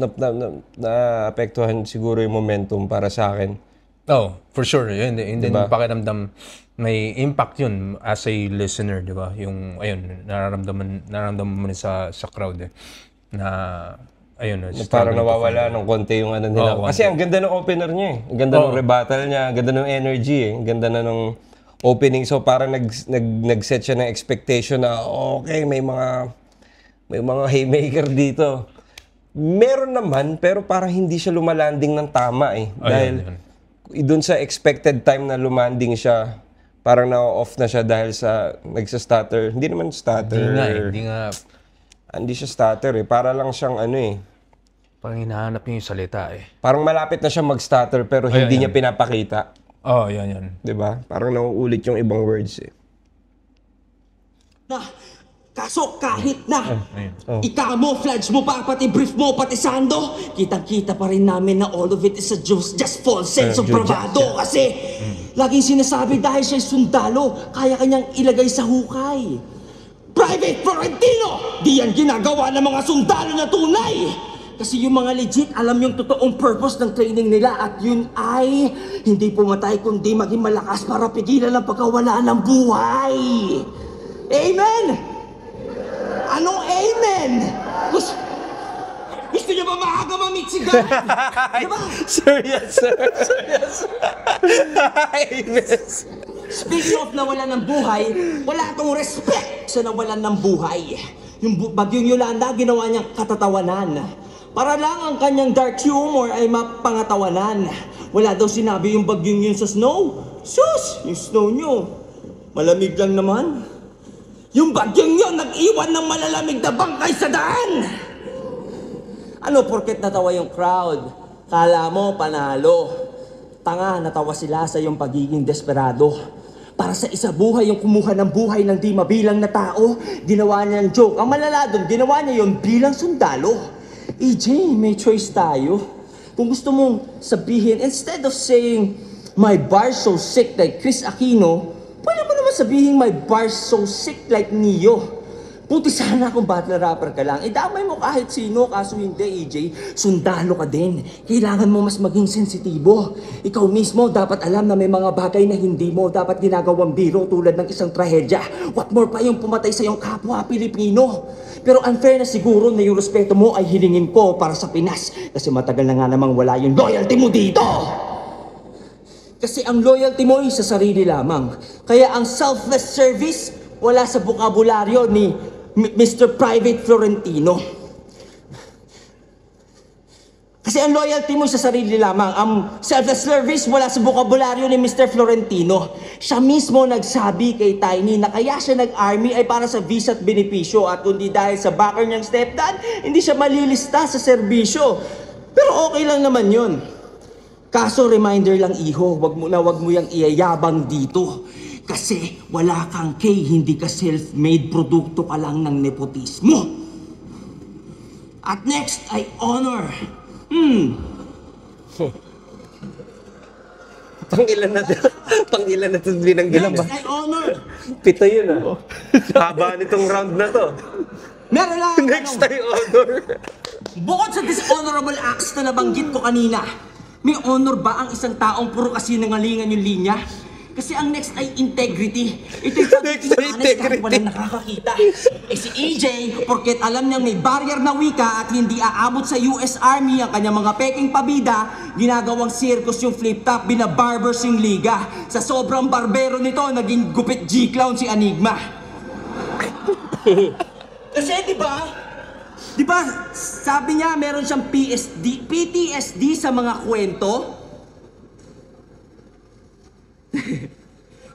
naapektuhan siguro yung momentum para sa akin. for sure. Yun, and then Diba? pakiramdam, may impact yun as a listener, di ba? Yung, ayun, nararamdaman mo rin sa crowd na, ayun. Parang nawawala ng konti yung ano nila. Oo, Kasi ang ganda ng opener niya eh. Ang ganda ng rebuttal niya, ang ganda ng energy eh. Ang ganda na ng opening. So parang nag-set siya ng expectation na okay, may mga haymaker dito. Meron naman, pero parang hindi siya lumalanding ng tama eh. Dahil doon sa expected time na lumanding siya, parang na-off na siya dahil sa nagsa-stutter. Hindi naman stutter. Hindi siya stutter eh. Para lang siyang Parang hinahanap niya yung salita eh. Parang malapit na siya mag-stutter pero hindi niya pinapakita. Yan. 'Di ba? Parang nauulit yung ibang words eh. Kaso kahit na i-camouflage mo pa, pati brief mo, pati sando, kitang-kita pa rin namin na all of it is a just false sense of bravado kasi laging sinasabi dahil siya'y sundalo, kaya kanyang ilagay sa hukay. Private Florentino! Di yan ginagawa ng mga sundalo na tunay! Kasi yung mga legit, alam yung totoong purpose ng training nila at yun ay hindi pumatay kundi maging malakas para pigilan ang pagkawala ng buhay. Amen! Anong amen? Gusto niyo ba maaga ma-meet si God? Diba? Sir, yes, sir. Amen. Speaking of nawalan ng buhay, wala akong respect sa nawalan ng buhay. Yung bagyong Yolanda, ginawa niyang katatawanan. Para lang ang kanyang dark humor ay mapangatawanan. Wala daw sinabi yung bagyong yun sa snow. Sus, yung snow niyo, malamig lang naman. Yung bagyong yun, nag-iwan ng malalamig na bangkay sa daan. Ano, porket natawa yung crowd? Kala mo, panalo. Tanga, natawa sila sa yung pagiging desperado. Para sa isa buhay yung kumuha ng buhay ng di mabilang na tao, ginawa niya ng joke. Ang malala doon, ginawa niya yun bilang sundalo. EJ, may choice tayo. Kung gusto mong sabihin, instead of saying, my bar's so sick like Chris Aquino, pwede mo naman sabihin, my bar's so sick like Neo. Buti sana kung battle rapper ka lang. Damay mo kahit sino, kaso hindi, EJ. Sundalo ka din. Kailangan mo mas maging sensitibo. Ikaw mismo dapat alam na may mga bagay na hindi mo dapat ginagawang biro tulad ng isang trahedya. What more pa yung pumatay sa iyong kapwa Pilipino. Pero unfair na siguro na yung respeto mo ay hilingin ko para sa Pinas. Kasi matagal na nga namang wala yung loyalty mo dito. Kasi ang loyalty mo ay sa sarili lamang. Kaya ang selfless service wala sa bokabularyo ni Mr. Private Florentino. Kasi ang loyalty mo sa sarili lamang. Ang selfless service wala sa bokabularyo ni Mr. Florentino. Siya mismo nagsabi kay Tiny na kaya siya nag-army ay para sa visa at benepisyo at kundi dahil sa backer niyang stepdad, hindi siya malilista sa serbisyo. Pero okay lang naman yun. Kaso reminder lang iho, wag mo yang iyayabang dito. Kasi wala kang kay, hindi ka self-made, produkto ka lang ng nepotismo. At next ay honor. Pang-ilan na ito binanggilan ba? Next ay honor. 7 yun ah. Haba nitong round na to. Meron lang akong Next tanong. ay honor. Bukod sa dishonorable acts na nabanggit ko kanina, may honor ba ang isang taong puro kasinungalingan yung linya? Kasi ang next ay integrity. Ito'y Next ay honest kahit integrity. walang nakakakita. Si EJ, porket alam niyang may barrier na wika at hindi aabot sa US Army ang kanyang mga peking pabida, ginagawang circus yung flip-top, binabarbers yung liga. Sa sobrang barbero nito, naging gupit G-clown si Enigma. Kasi di ba, sabi niya meron siyang PTSD sa mga kwento?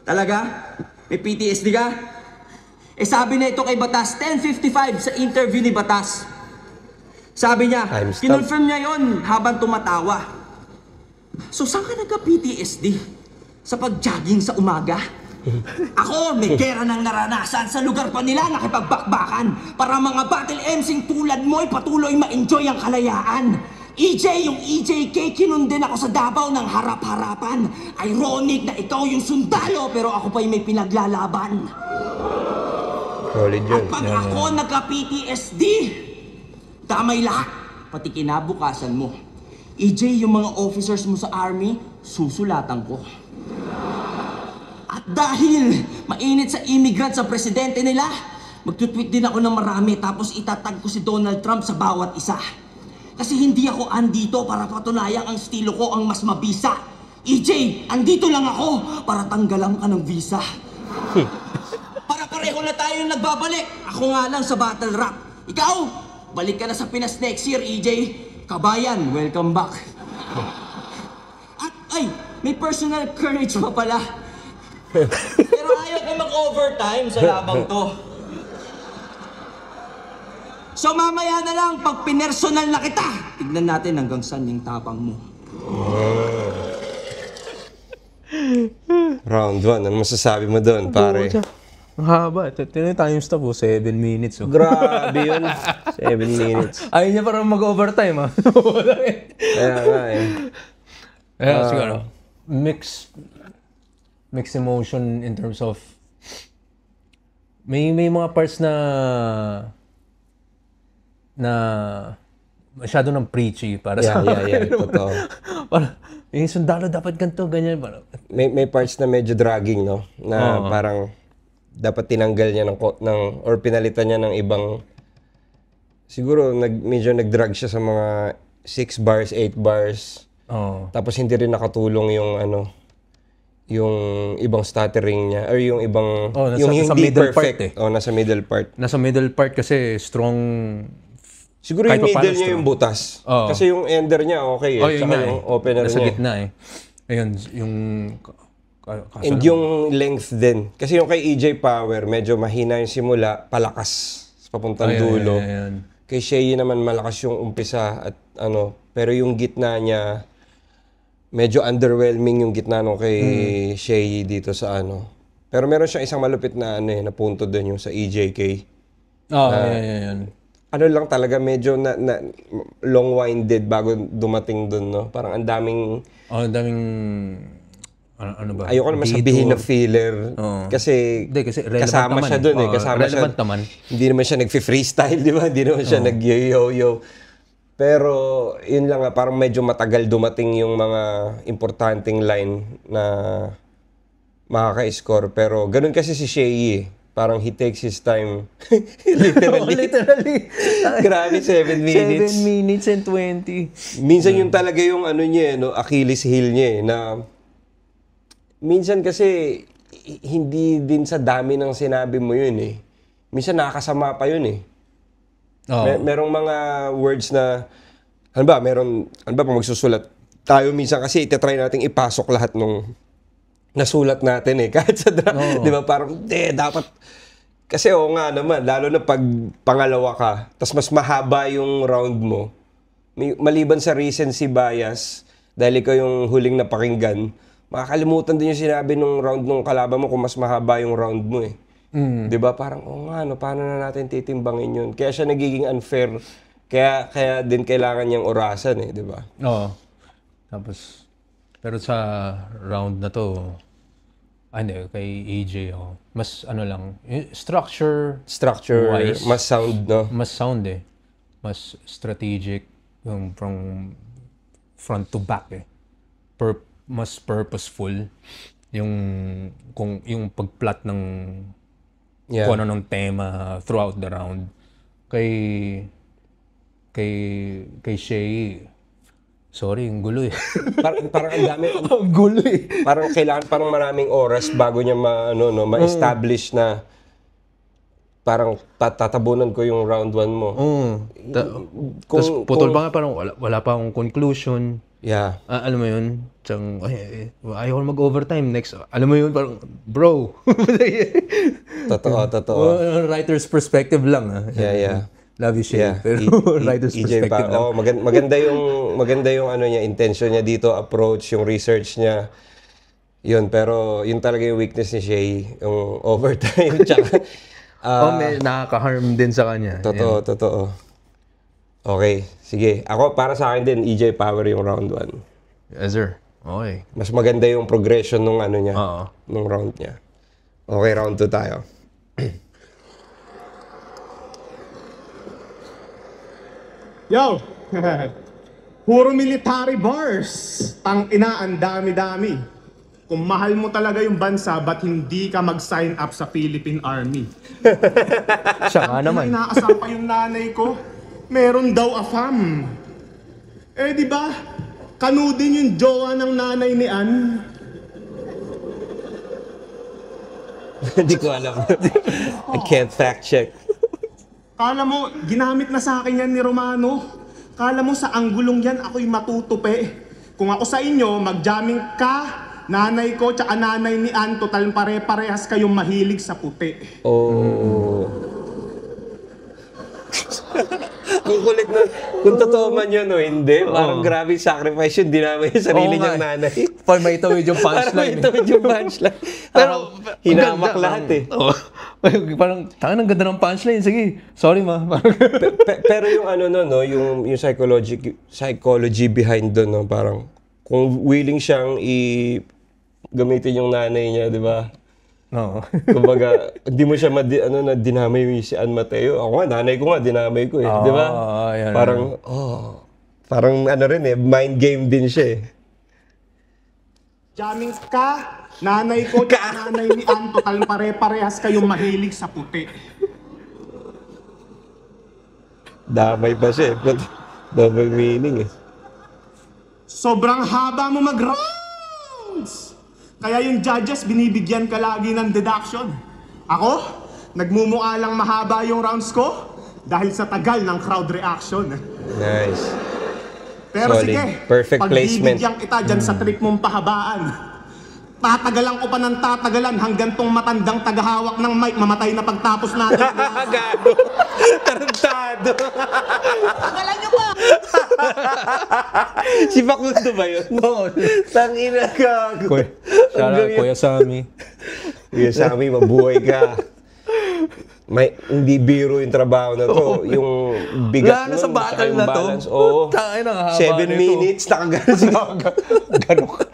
Talaga? May PTSD ka? Sabi na ito kay Batas, 10:55 sa interview ni Batas. Sabi niya, Timestamp. kinonfirm niya yon habang tumatawa. So saan ka nagka-PTSD? Sa pag-jogging sa umaga? Ako, may kera ng naranasan sa lugar pa nila nakipagbakbakan para mga battle MCing tulad mo ay patuloy ma-enjoy ang kalayaan. EJ, yung EJK, kinundin ako sa Davao ng harap-harapan. Ironic na ikaw yung sundalo pero ako pa yung may pinaglalaban. Solid yun. Pag ako nagka-PTSD, damay lahat, pati kinabukasan mo. EJ, yung mga officers mo sa army, susulatan ko. At dahil mainit sa immigrant sa presidente nila, magtutweet din ako ng marami tapos itatag ko si Donald Trump sa bawat isa. Kasi hindi ako andito para patunayang ang estilo ko ang mas mabisa. EJ, andito lang ako para tanggalan ka ng visa. Para pareho na tayong nagbabalik. Ako nga lang sa battle rap. Ikaw, balik ka na sa Pinas next year, EJ. Kabayan, welcome back. At ay, may personal courage pa pala. Pero ayaw ko mag-overtime sa labang to. So mamaya na lang, pag pinersonal na kita, tignan natin hanggang saan yung tapang mo. Round 1, ano masasabi mo doon, pare? Ang haba. Tignan time stop 7 minutes. Grabe yun. 7 minutes. Ayaw niya parang mag-overtime ha. Kaya nga eh. Kaya siguro, mixed emotion in terms of may mga parts na masyado ng preachy para sa Yeah, totoo. Para, yung sundalo dapat ganito, ganyan. Para, May parts na medyo dragging, no? Na parang dapat tinanggal niya or pinalitan niya ng ibang, siguro medyo nag-drag siya sa mga 6 bars, 8 bars. Tapos hindi rin nakatulong yung ibang stuttering niya or yung ibang yung nasa hindi middle perfect. part Nasa middle part. Nasa middle part kasi strong. Siguro yung kahit middle paano niya yung butas. Kasi yung ender niya okay eh. Tsaka yung opener nasa niya. gitna eh. Ayun, yung And yung length din. Kasi yung kay EJ Power, medyo mahina yung simula, palakas papuntang dulo. Ayun. Kay Shea naman malakas yung umpisa at pero yung gitna niya medyo underwhelming yung gitna nung kay Shea dito sa Pero meron siyang isang malupit na na punto doon yung sa EJK. Yan. Lang talaga medyo na long-winded bago dumating doon, no? Parang ang daming ano ba? Ayoko naman sabihin na filler. Kasi, Hindi, kasi relevant kasama naman siya eh. dun eh. Oo, Kasama relevant siya. naman. Hindi naman siya nag-freestyle, di ba? Hindi naman siya nag-yo-yo. Pero, yun lang nga, parang medyo matagal dumating yung mga importanteng line na makaka-score. Pero, ganun kasi si Shea eh. Parang he takes his time. Literally. Grabe, 7 minutes. 7 minutes and 20. Minsan yung talaga yung ano niya, no, Achilles heel niya na minsan kasi hindi din sa dami ng sinabi mo yun eh. Minsan nakakasama pa yun eh. Merong mga words na ano ba pag magsusulat tayo minsan kasi itatry nating ipasok lahat nung nasulat natin eh. Kahit sa draft, di ba? Parang, dapat. Kasi nga naman, lalo na pag pangalawa ka, tas mas mahaba yung round mo, maliban sa recency bias, dahil ikaw yung huling napakinggan, makakalimutan din yung sinabi nung round nung kalaban mo kung mas mahaba yung round mo eh. Di ba? Parang, paano na natin titimbangin yun? Kaya siya nagiging unfair. Kaya din kailangan niyang orasan eh, di ba? Oo. Tapos, pero sa round na to, kay AJ mas lang, structure-wise, mas sound, no? Mas sound eh. Mas strategic, yung from front to back eh. Mas purposeful yung pagplot ng kung ano ng tema throughout the round. Kay Shea, sorry, ang gulo eh. parang ang dami. Ang gulo eh. Parang kailangan maraming oras bago niya ma-establish na parang tatabunan ko yung round 1 mo. Tapos putol pa nga, parang wala pa akong conclusion. Yeah. Alam mo yun? Ayaw ko mag-overtime next. Alam mo yun, parang, bro. Totoo. Writer's perspective lang. Yeah. Love you, Shea. Pero writer's perspective lang. Maganda yung ano niya, intention niya dito, approach, yung research niya. Yun, pero yun talaga yung weakness ni Shea, yung overtime. Tsaka, may nakaka-harm din sa kanya. Totoo. Okay, sige. Ako, para sa akin din, EJ Power yung round 1. Yes, sir. Okay. Mas maganda yung progression nung ano niya, nung round niya. Okay, round 2 tayo. Yo! Puro military bars. Tang-ina, ang dami-dami. Kung mahal mo talaga yung bansa, ba't hindi ka mag-sign up sa Philippine Army? Siya nga naman. Inaasar pa yung nanay ko. Meron daw afam. Di ba? Kanu din yung jowa ng nanay ni Ann. Hindi ko alam. I can't fact check. Kala mo, ginamit na sa akin yan ni Romano. Kala mo sa anggulong yan, ako'y matutupi. Kung ako sa inyo, mag-jamming ka, nanay ko, tsaka nanay ni Ann, total pare-parehas kayong mahilig sa puti. Ang kulit na, kung totoo man yun o hindi, parang grabe sacrifice yun, dinamay yung sarili niyang nanay. Parang may tawid yung punchline. Parang may tawid yung punchline. Pero, hinamak lahat eh. Parang, tangan, ang ganda ng punchline. Sige, sorry ma. Pero yung yung psychology behind doon, no, parang, kung willing siyang gamitin yung nanay niya, di ba? No. Kumbaga, hindi mo siya dinamay yung si Ann Mateo. Ako nga, nanay ko nga, dinamay ko eh. Di ba? Yan, parang rin eh, mind game din siya eh. Jamming ka, nanay ko, tsaka nanay ni Ann, total pare-parehas kayong mahilig sa puti. Damay pa siya eh. Double meaning eh. Sobrang haba mo mag-rounds! Kaya yung judges, binibigyan ka lagi ng deduction. Ako, nagmumukha lang mahaba yung rounds ko dahil sa tagal ng crowd reaction. Nice. Pero Solid. sige, Perfect placement. pagbibigyan kita dyan sa trip mong pahabaan. Tatagalan ko pa ng tatagalan hanggang tong matandang tagahawak ng mic mamatay na pagtapos natin. Gago. Tarantado. Tagalan nyo pa! Si Facundo ba yun? Oo. Tangina, gago. Kuya Sammy. Kuya Sammy, mabuhay ka. Hindi biro yung trabaho na to. Yung bigat Lalo sa battle na to. Oo. 7 minutes, nakagano. Gano'n ka.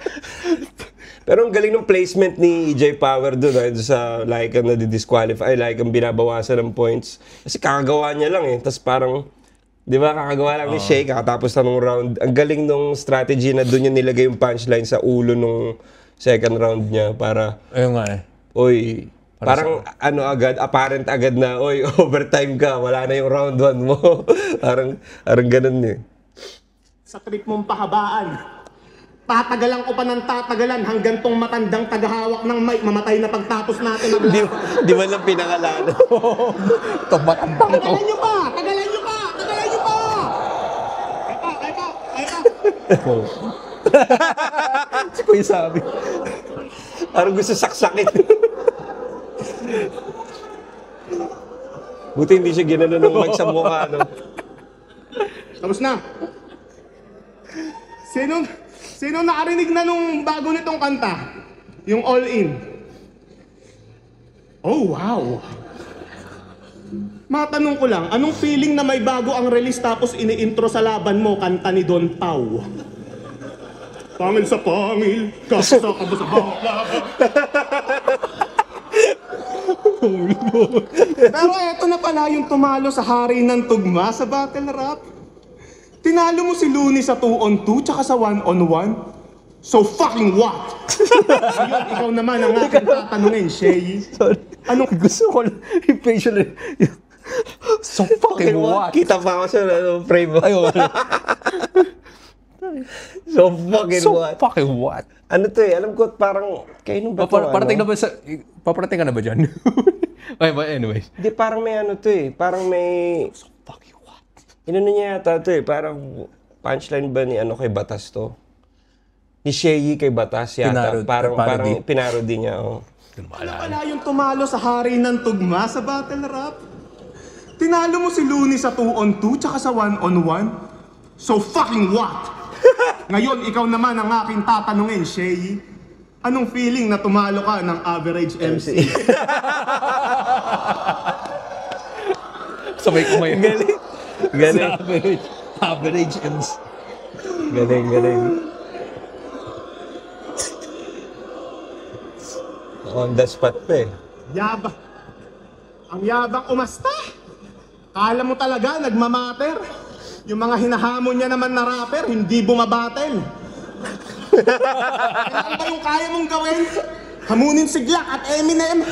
Pero ang galing ng placement ni EJ Power doon sa like ang nadi-disqualify, like ang binabawasan ng points. Kasi kakagawa niya lang eh. Tapos parang, di ba, kakagawa lang ni Shay, kakatapos na nung round. Ang galing nung strategy na doon niya nilagay yung punchline sa ulo nung second round niya para, Ayun nga eh. oy, parang apparent agad na, oy, overtime ka, wala na yung round 1 mo. parang ganun eh. Sa trip mong pahabaan, tatagalan ko pa ng tatagalan hanggang tong matandang tagahawak ng mic mamatay na pagtapos natin ang laban. Di ba lang pinangalan? Ito, matandang to. Tagalan nyo pa! Tagalan nyo pa! Tagalan nyo pa! Ay pa! Si Kuya sabi. Parang gusto saksakin. Buti hindi siya ginano ng mic sa mukha, no? Tapos na. Sino nakarinig na nung bago nitong kanta? Yung All In. Oh, wow. Matanong ko lang, anong feeling na may bago ang release tapos ini-intro sa laban mo, kanta ni Don Pau? Pangil sa pangil, kasasaka mo sa bawat laban. Pero eto na pala yung tumalo sa hari ng tugma sa battle rap. Tinalo mo si Looney sa 2-on-2 tsaka sa 1-on-1. So fucking what? Ngayon, ikaw naman ang aking tatanungin, Shay. Sorry. Anong Gusto ko lang yung facial. So fucking what? Kita pa ako sa frame mo. Ayun. So fucking So what? fucking what? Ano to eh, alam ko parang, kayo nung ba to, Parating na ba sa... Paparating ka na ba dyan? Okay, but anyways. Hindi, parang may ano to eh, parang may... So fucking what? Inano niya yata to eh, parang punchline ba ni ano kay Batas to? Ni Shay kay Batas yata. Parang pinarody niya, oh. ano pala yung tumalo sa hari ng tugma sa battle rap? Tinalo mo si Looney sa 2-on-2 tsaka sa 1-on-1. So fucking what? Ngayon, ikaw naman ang aking tatanungin, Shay. Anong feeling na tumalo ka ng average MC? Sabay ko may... Galing. Average MC. Galing. On the spot pa eh. Yabang. Ang yabang umasta. Kala mo talaga nagmamater. Yung mga hinahamon niya naman na rapper, hindi bumabatel. Kailan ba yung kaya mong gawin? Hamunin si Glock at Eminem.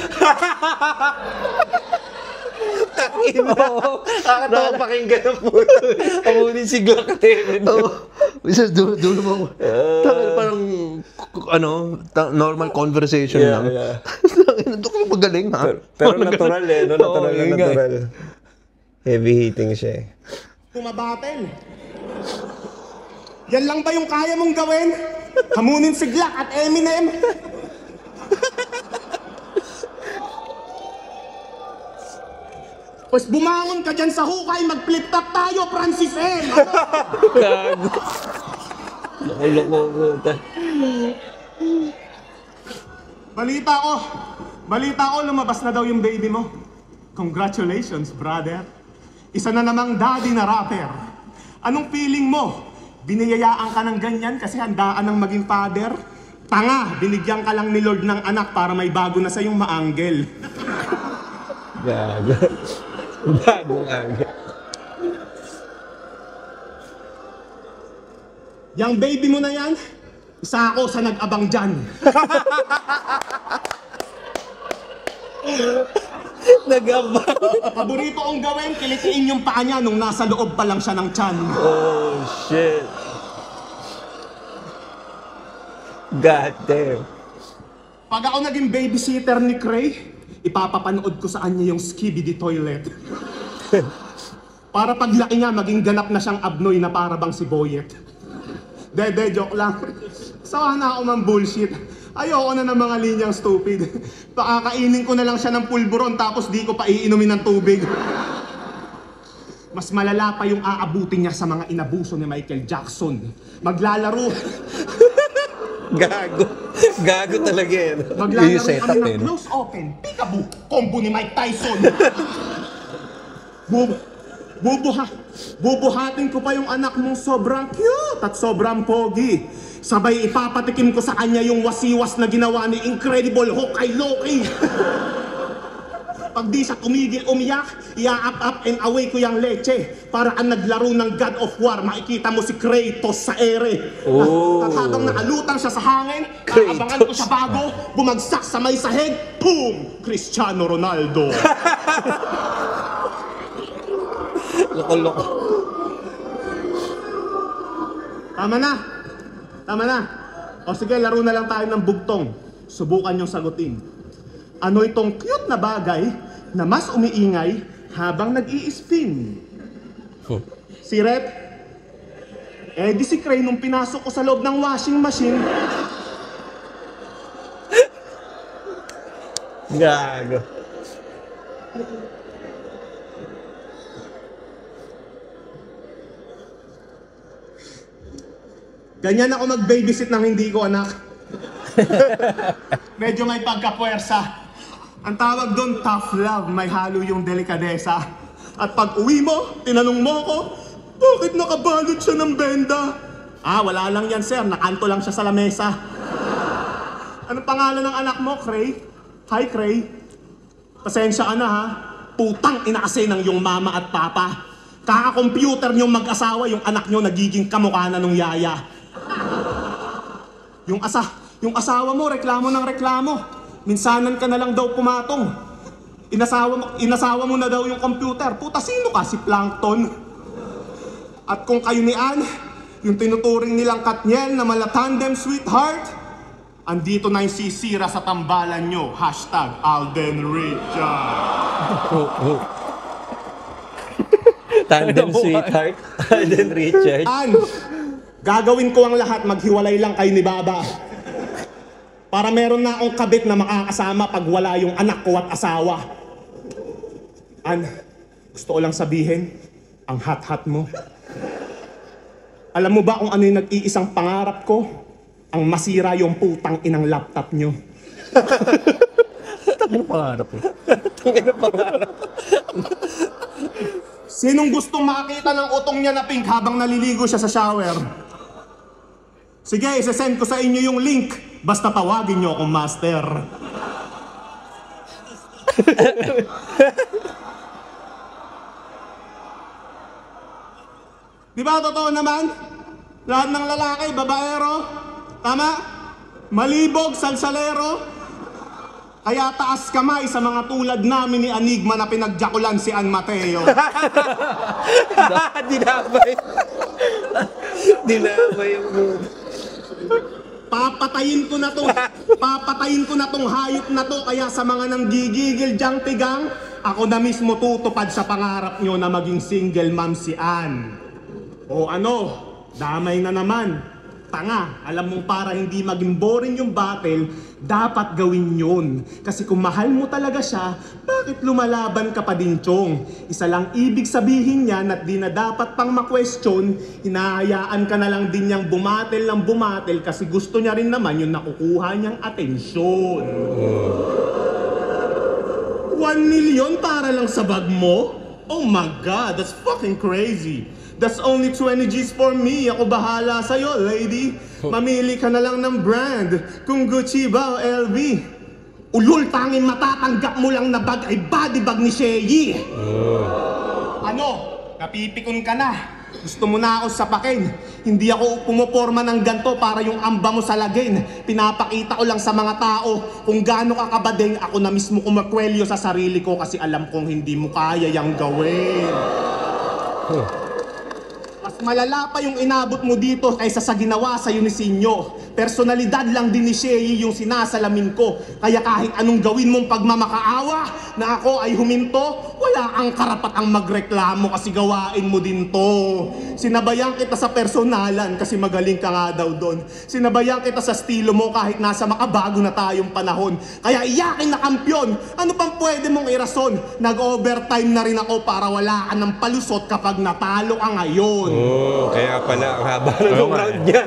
Nakakatawa pakinggan ng puto. Amunin si Glock at Eminem. Isa, dulo mo ako. Parang, normal conversation lang. Yeah. Ito ko magaling, ha? Pero natural eh, no? Natural. Heavy hitting siya eh. Bumabatel. Yan lang ba yung kaya mong gawin? Hamunin si Glock at Eminem. Pues bumangon ka dyan sa hukay, mag-flip top tayo, Francis M. Gago. Loko. Balita ko, lumabas na daw yung baby mo. Congratulations, brother. Isa na namang daddy na rapper. Anong feeling mo? Biniyayaan ka ng ganyan kasi handaan ng maging father? Tanga, binigyan ka lang ni Lord ng anak para may bago na sa'yong maanggel. Gago. Bagong angel. Yang baby mo na yan, isa ako sa nag-abang dyan. Nagaba. Paborito kong gawin, kilitiin yung paa niya nung nasa loob pa lang siya ng tiyan. Oh, shit. God damn. Pag ako naging babysitter ni Cray, ipapapanood ko sa kanya yung Skibidi Toilet. Para paglaki niya, maging ganap na siyang abnoy na para bang si Boyet. Dede, joke lang. Sawa na ako ng bullshit. Ayoko na ng mga linyang stupid. Pakakainin ko na lang siya ng pulburon tapos di ko pa iinumin ng tubig. Mas malala pa yung aabutin niya sa mga inabuso ni Michael Jackson. Maglalaro. Gago talaga eh. Maglalaro set up kami eh, ng no? close open, peekaboo, combo ni Mike Tyson. Bubuhatin ko pa yung anak mong sobrang cute at sobrang pogi. Sabay ipapatikim ko sa kanya yung wasiwas na ginawa ni Incredible Hulk kay Loki. Pag di siya tumigil umiyak, ia-up and away ko yung leche. Para ang naglaro ng God of War, makikita mo si Kratos sa ere. At habang nakalutang siya sa hangin, aabangan ko siya bago bumagsak sa may sahig. Boom! Cristiano Ronaldo. Loko-loko. Tama na. Tama na. O sige, laro na lang tayo ng bugtong. Subukan niyong sagutin. Ano itong cute na bagay na mas umiingay habang nag-i-spin? Si Rep? Eh di si Cray nung pinasok ko sa loob ng washing machine. Gago. Ganyan ako mag-babysit ng hindi ko anak. Medyo may pagkapuwersa. Ang tawag doon, tough love, may halo yung delikadesa. At pag uwi mo, tinanong mo ko, bakit nakabalot siya ng benda? Ah, wala lang yan sir, nakanto lang siya sa lamesa. Anong pangalan ng anak mo, Cray? Hi, Cray. Pasensya ka na ha. Putang ina kasi ng yung mama at papa. Kaka-computer niyong mag-asawa, yung anak niyo nagiging kamukha na nung yaya. Yung asawa mo, reklamo ng reklamo. Minsanan ka na lang daw pumatong. Inasawa mo na daw yung computer. Puta, sino ka? Si Plankton. At kung kayo ni Ann, yung tinuturing nilang Katniel na mala-tandem sweetheart, andito na yung sisira sa tambalan nyo. Hashtag Alden Richard. Tandem sweetheart. Alden Richard. Ann, gagawin ko ang lahat, maghiwalay lang kayo ni Baba. Para meron na akong kabit na makakasama pag wala yung anak ko at asawa. Ann, gusto ko lang sabihin, ang hot-hot mo. Alam mo ba kung ano yung nag-iisang pangarap ko? Ang masira yung putang inang laptop nyo. Ano pangarap mo? Sinong gustong makakita ng utong niya na pink habang naliligo siya sa shower? Sige, isasend ko sa inyo yung link. Basta tawagin niyo akong master. Di ba totoo naman? Lahat ng lalaki, babaero. Tama? Malibog, salsalero. Kaya taas kamay sa mga tulad namin ni Enigma na pinagjakulan si Ann Mateo. Dinabay. Dinabay yung move. Papatayin ko na tong hayop na to, kaya sa mga nanggigigil diyang tigang, ako na mismo tutupad sa pangarap nyo na maging single mom si Ann. O ano, damay na naman. Tanga, alam mong para hindi maging boring yung battle, dapat gawin yun. Kasi kung mahal mo talaga siya, bakit lumalaban ka pa din, Chong? Isa lang ibig sabihin niyan at di na dapat pang ma-question, hinahayaan ka na lang din niyang bumatel ng bumatel kasi gusto niya rin naman yung nakukuha niyang atensyon. 1 million para lang sa bag mo? Oh my God, that's fucking crazy. That's only 20 G's for me. Ako bahala sa'yo, lady. Mamili ka na lang ng brand. Kung Gucci ba o LV. Ulul, tangin matatanggap mo lang na bag ay body bag ni Sheyi. Ano? Napipikon ka na. Gusto mo na ako sapakin. Hindi ako pumoporma ng ganto para yung amba mo sa lagin. Pinapakita ko lang sa mga tao kung gaano ka kabadeng, ako na mismo kumakwelyo sa sarili ko kasi alam kong hindi mo kaya yang gawin. Mas malala pa yung inabot mo dito kaysa sa ginawa sa Unisinyo. Personalidad lang din ni Sheyi yung sinasalamin ko. Kaya kahit anong gawin mong pagmamakaawa na ako ay huminto, wala kang karapatang magreklamo kasi gawain mo din to. Sinabayan kita sa personalan kasi magaling ka nga daw doon. Sinabayan kita sa estilo mo kahit nasa makabago na tayong panahon. Kaya iyakin na kampyon. Ano pang pwede mong irason? Nag-overtime na rin ako para wala ka ng palusot kapag natalo ka ngayon. Oh, kaya pala ang haba ng round niya.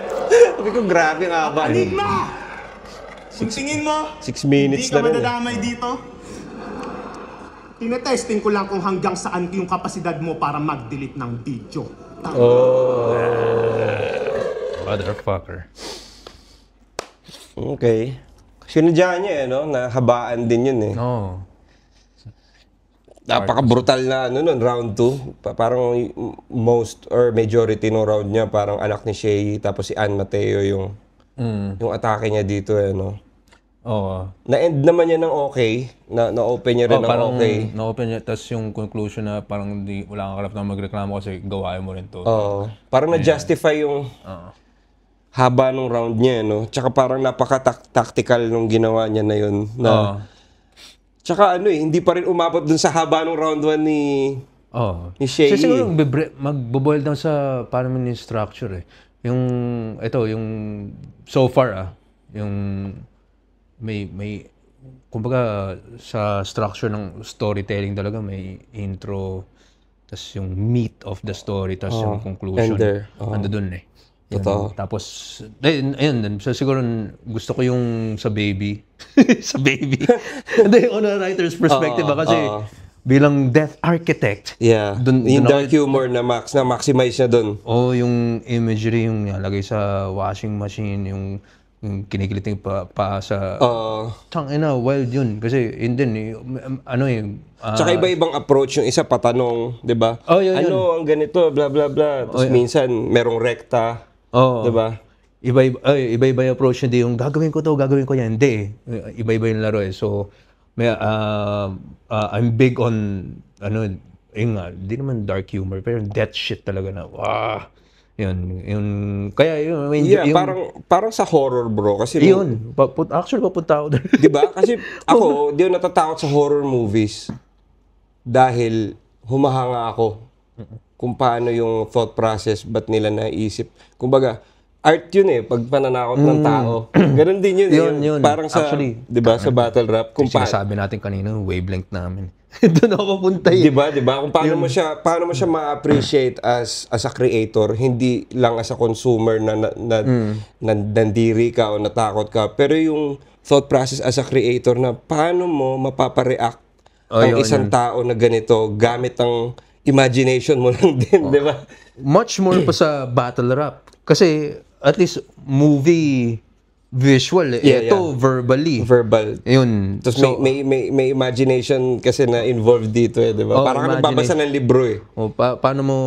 Sabi ko, grabe ang haba. Enigma! Kung tingin mo, 6 minutes hindi ka na rin. madadamay dito. Tinetesting ko lang kung hanggang saan yung kapasidad mo para mag-delete ng video. Motherfucker. Okay. Sinadya niya no? Nahabaan din yun eh. No. Napaka-brutal na nun, round 2. Parang most or majority ng round niya, parang anak ni Shay, tapos si Ann Mateo yung atake niya dito no? Oo. Na-end naman niya ng okay, na-open niya rin ng okay. Na-open niya, tapos yung conclusion na parang wala kang karap na magreklamo kasi gawain mo rin to. Oo. Parang na-justify yung haba ng round niya, no? Tsaka parang napaka-tactical nung ginawa niya na yun. Tsaka hindi pa rin umabot dun sa haba ng round 1 ni Shay. Kasi siguro magbo-boil down sa paano mo yung structure eh. Yung so far yung may kumbaga sa structure ng storytelling talaga may intro, tas yung meat of the story, tas yung conclusion. Ando dun eh. Totoo. Tapos ayun, so siguro gusto ko yung sa baby. Sa baby. Hindi, on a writer's perspective kasi bilang death architect. Yeah. Yung dark humor na maximize na dun. Yung imagery, yung nalagay sa washing machine, yung kinikiliting pa sa... Tangina, wild yun. Kasi yun din, Tsaka iba-ibang approach. Yung isa patanong, di ba? Yun. Ano ang ganito, bla bla bla. Tapos minsan, merong rekta. Di ba? Iba-iba yung approach. Hindi yung gagawin ko to, gagawin ko yan. Hindi. Iba-iba yung laro eh. So, I'm big on, hindi naman dark humor, pero death shit talaga na, kaya parang sa horror, bro. Kasi actually papunta ako doon. Di ba? Kasi ako, di ako natatakot sa horror movies dahil humahanga ako kung paano yung thought process, ba't nila naisip. Kumbaga, art yun eh, pag pananakot ng tao. Ganon din yun. Yun. Parang actually, di ba, sa battle rap. Kung sinasabi natin kanina, wavelength namin. Doon ako papunta eh. Di ba? Kung paano mo siya ma-appreciate as a creator, hindi lang as a consumer na nandiri ka o natakot ka, pero yung thought process as a creator na paano mo mapapareact ang isang tao na ganito gamit ang imagination mo lang din, di ba? Much more pa sa battle rap. Kasi at least movie visual ito verbally. Verbal. Yun. Tapos may imagination kasi na involved dito di ba? Parang nagbabasa ng libro eh. Paano mo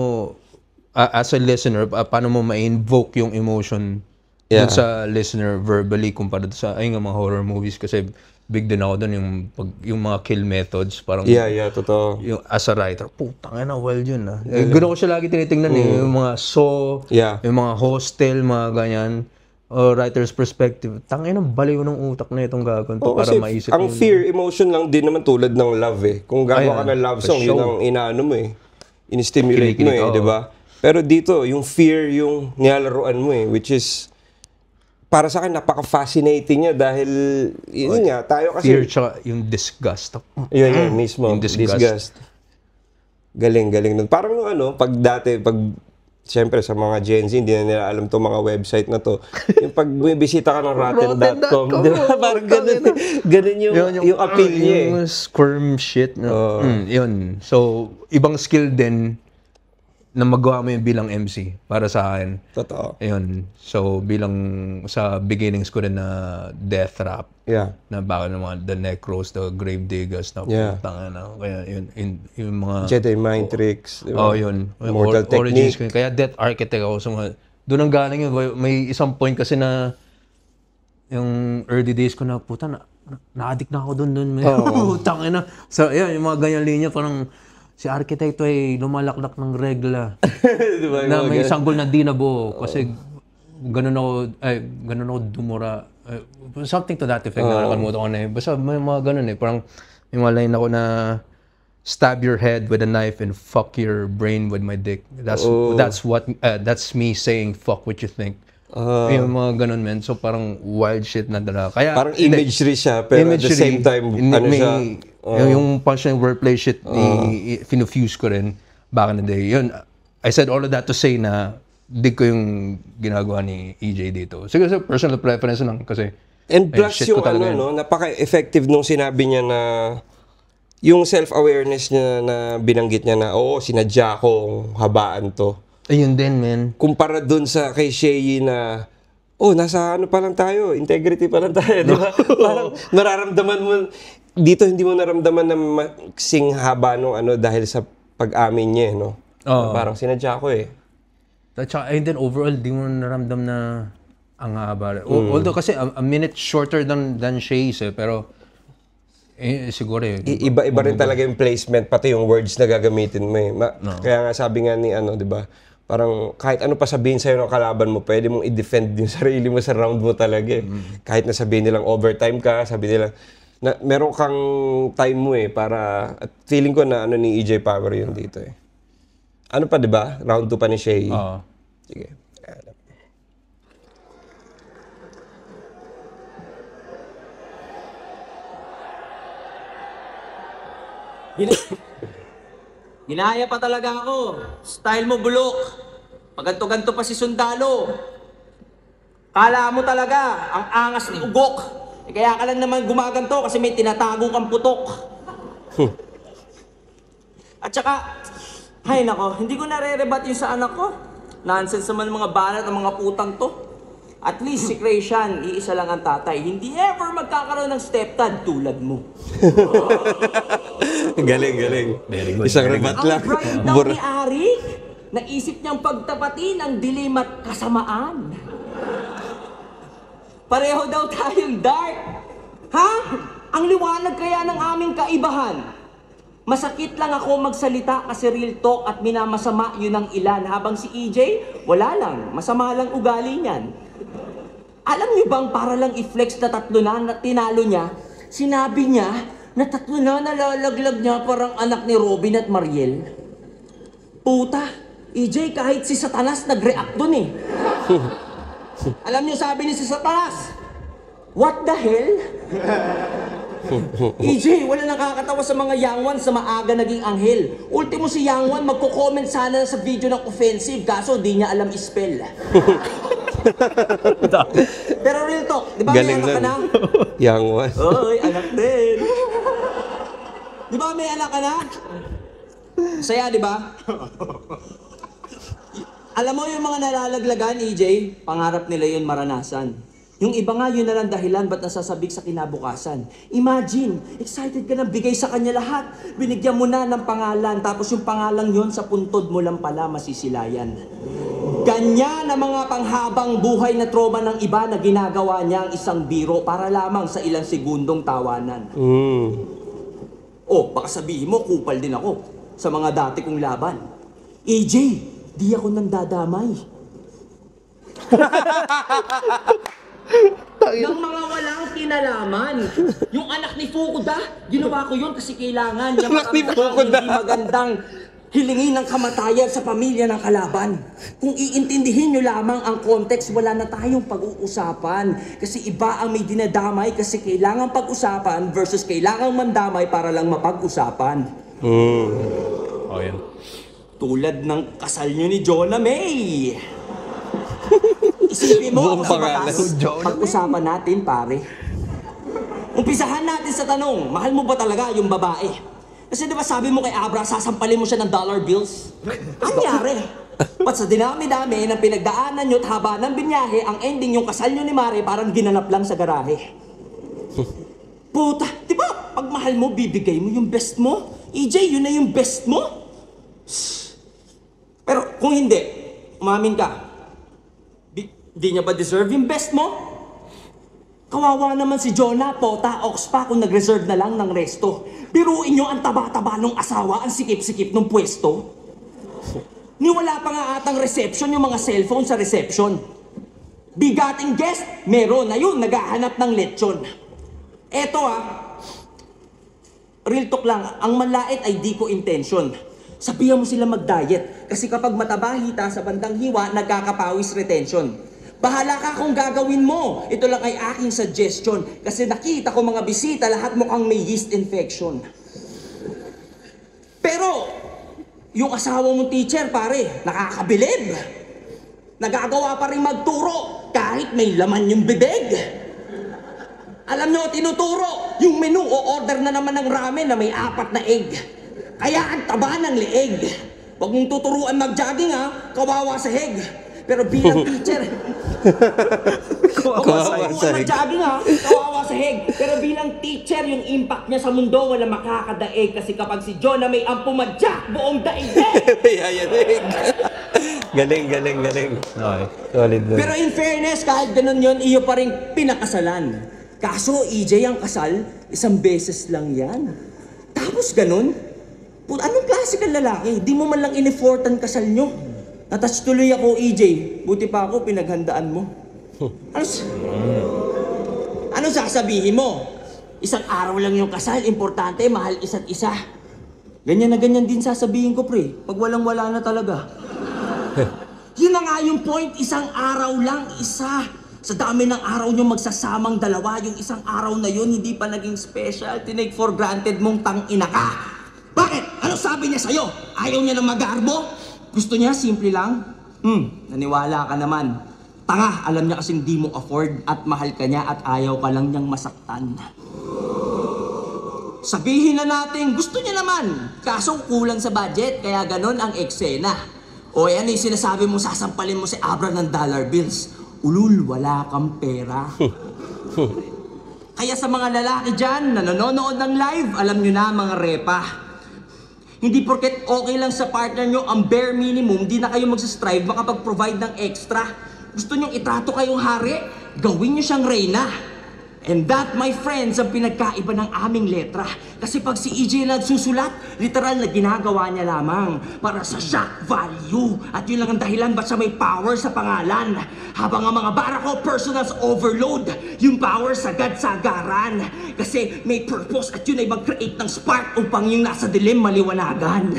as a listener, paano mo ma-invoke yung emotion dun sa listener verbally kumpara sa mga horror movies kasi big din ako doon yung mga kill methods parang totoo. Yung as a writer, putang ina, well yun Ganoon ko siya lagi tinitingnan yung mga yung mga Hostel, mga ganyan. Writer's perspective, tangina baliw ng utak na itong gagawin para maisip ang fear emotion lang din naman tulad ng love eh. Kung gagawa ka ng love song, yun ang inaano mo eh. In-stimulate mo eh, di ba? Pero dito, yung fear yung nilalaroan mo eh, which is para sa akin, napaka-fascinating niya dahil, yun nga, tayo kasi... Fear tsaka yung disgust. Yun, mismo. Yung disgust. Galing nun. Parang pag siyempre sa mga Gen Z, hindi na nila alam itong mga website na to. Yung pag bumibisita ka ng rotten.com, di ba? Parang ganun yung appeal niya eh. Yung squirm shit. Yun. So, ibang skill din na magawa mo yung bilang MC para sa akin. Totoo. Ayun. So, bilang sa beginnings ko rin na death rap. Yeah. Na baka naman the Necros, the Grave Diggers, na putang na. Kaya yung mga... Jedi Mind Tricks. Diba? Yun. Mortal Technique. Technique. Kaya Death Architect ako. So, doon ang galing yun. May isang point kasi na yung early days ko na, puta, na-addict na ako doon. Putang na. So, yun, yung mga ganyan linya, parang... Si arkitekto ay lumalaklak ng regla. Diba, na may sanggol na di nabuo. Kasi ganun ako dumura. Something to that effect na nakalimutan ko na eh. Basta may mga ganun eh. Parang may mga line ako na stab your head with a knife and fuck your brain with my dick. That's me saying fuck what you think. Yung mga ganun, man. So parang wild shit na dala. Kaya, parang imagery siya, pero at the same time, siya... Yung punchline wordplay shit, finufuse ko rin back in the day. Yun, I said all of that to say na dig ko yung ginagawa ni EJ dito. Siguro sa personal preference lang kasi... And plus yung napaka-effective nung sinabi niya na yung self-awareness niya na binanggit niya na, oo, sinadya kong habaan to. Ayun din, man. Kumpara dun sa kay Shea na, oh, nasa ano pa lang tayo, integrity pa lang tayo, di ba? Parang nararamdaman mo, dito hindi mo naramdaman na maksing haba nung ano dahil sa pag-amin niya, no? Parang sinadya ko eh. At saka, ayun din, overall, di mo naramdam na ang haba. Although kasi a minute shorter than Shay's pero siguro iba-iba rin talaga yung placement, pati yung words na gagamitin mo eh. Kaya nga sabi nga ni ano, di ba? Parang kahit ano pa sabihin sa'yo ng kalaban mo, pwede mong i-defend yung sarili mo sa round mo talaga eh. Kahit na sabihin nilang overtime ka, sabihin nilang, na, meron kang time mo eh, para, at feeling ko na ano ni EJ Power yun dito eh. Ano pa, di ba? Round 2 pa ni Shea. Sige. Ginaya pa talaga ako. Style mo bulok. Paganto-ganto pa si Sundalo. Kala mo talaga, ang angas ni Ugok. Kaya ka lang naman gumaganto kasi may tinatago kang putok. At saka, ay nako, hindi ko nare-rebat yung sa anak ko. Nonsense naman mga banat ng mga putang to. At least si Christian, iisa lang ang tatay. Hindi ever magkakaroon ng stepdad tulad mo. Galing, galing. Very good. Isang rebat lang. Ang bright daw ni Arik, naisip niyang pagtapatin ang dilim at kasamaan. Pareho daw tayong dark. Ha? Ang liwanag kaya ng aming kaibahan. Masakit lang ako magsalita kasi real talk at minamasama yun ang ilan. Habang si EJ, wala lang. Masama lang ugali niyan. Alam niyo bang para lang i-flex na 3 na tinalo niya, sinabi niya na 3 na nalalaglag niya parang anak ni Robin at Mariel? Puta, EJ, kahit si Satanas nag-react dun eh. Alam niyo sabi ni si Satanas, what the hell? EJ, wala nakakatawa sa mga young ones sa maaga naging anghel. Ultimo si young one, magko-comment sana sa video ng offensive, kaso di niya alam i-spell. Pero real talk, di ba may anak ka na? Young one. Oy, anak din. Di ba may anak ka na? Saya, di ba? Alam mo yung mga nalalaglagan, EJ, pangarap nila yun maranasan. Yung iba nga, yun na lang dahilan ba't nasasabik sa kinabukasan. Imagine, excited ka na bigay sa kanya lahat. Binigyan mo na ng pangalan, tapos yung pangalang yon sa puntod mo lang pala masisilayan. Ganyan ang mga panghabang buhay na trauma ng iba na ginagawa niya ang isang biro para lamang sa ilang segundong tawanan. Oh, baka sabihin mo, kupal din ako sa mga dati kong laban. EJ, di ako nang dadamay. Ng mga walang kinalaman. Yung anak ni Fukuda, ginawa ko yun kasi kailangan niya makamit hindi magandang hilingin ng kamatayan sa pamilya ng kalaban. Kung iintindihin nyo lamang ang context, wala na tayong pag-uusapan. Kasi iba ang may dinadamay kasi kailangan pag-usapan versus kailangan mandamay para lang mapag-usapan. Oh, yan. Tulad ng kasal nyo ni Jonah May. Isipin mo, ang batas, pag-usapan natin, pare. Umpisahan natin sa tanong, mahal mo ba talaga yung babae? Kasi di ba sabi mo kay Abra, sasampalin mo siya ng dollar bills? Anyari? Ba't sa dinami-dami ng pinagdaanan nyo at haba ng binyahe, ang ending yung kasal nyo ni Mare parang ginanap lang sa garahe. Puta, di ba pag mahal mo, bibigay mo yung best mo? EJ, yun na yung best mo? Pero kung hindi, umamin ka, di niya ba deserve yung best mo? Kawawa naman si Jonah, Pota, Oxpa kung nag-reserve na lang ng resto. Biruin nyo ang taba-taba ng asawa, ang sikip-sikip ng pwesto. Niwala pa nga atang reception yung mga cellphone sa reception. Bigating guest, meron. Ayun, naghahanap ng lechon. Eto real talk lang, ang manlait ay di ko intention. Sabihan mo sila mag-diet. Kasi kapag mataba hita sa bandang hiwa, nagkakapawis retention. Bahala ka kung gagawin mo. Ito lang ay aking suggestion. Kasi nakita ko mga bisita, lahat mukhang may yeast infection. Pero, yung asawa mong teacher, pare, nakakabilib. Nagagawa pa rin magturo kahit may laman yung bibig. Alam nyo, tinuturo yung menu o order na naman ng ramen na may 4 na egg. Kaya ang taba ng leeg. Huwag mong tuturuan mag-jogging ha, kawawa sa heg. Pero bilang teacher, Kawawa sa heg. mag-jogging ha, kawawa sa heg. Pero bilang teacher, yung impact niya sa mundo wala makakadaig. Kasi kapag si Jonah may ang pumadyak, buong daigdig. Yayanig. Galing. Okay. Solid na. Pero in fairness, kahit ganun yun, iyo pa rin pinakasalan. Kaso, EJ, ang kasal, 1 beses lang yan. Tapos ganun, anong klase kang lalaki? Di mo man lang in-effortan kasal nyo. Natas tuloy ako, EJ. Buti pa ako, pinaghandaan mo. Ano sasabihin mo? 1 araw lang yung kasal, importante, mahal isa't isa. Ganyan na ganyan din sasabihin ko, pre. Pag walang-wala na talaga. Yun na nga yung point, 1 araw lang, isa. Sa dami ng araw nyo magsasamang dalawa, yung 1 araw na yun, hindi pa naging special. Tinake for granted mong tang-ina ka. Bakit? Ano sabi niya sa'yo? Ayaw niya ng mag-aarbo? Gusto niya, simple lang? Naniwala ka naman. Tanga, alam niya kasing di mo afford at mahal ka niya at ayaw ka lang niyang masaktan. Sabihin na natin, gusto niya naman. Kaso kulang sa budget, kaya ganon ang eksena. O yan yung sinasabi mo, sasampalin mo si Abra ng dollar bills. Ulul, wala kang pera. Kaya sa mga lalaki dyan na nanonood ng live, alam nyo na mga repa. Hindi porket okay lang sa partner nyo ang bare minimum, di na kayo magsastrive makapag-provide ng extra. Gusto nyong itrato kayong hari, gawin nyo siyang reyna. And that, my friends, ang pinagkaiba ng aming letra. Kasi pag si EJ nagsusulat, literal na ginagawa niya lamang para sa shock value. At yun lang ang dahilan ba't siya may power sa pangalan. Habang ang mga barako, personals overload. Yung power sagad-sagaran. Kasi may purpose at yun ay mag-create ng spark upang yung nasa dilim maliwanagan.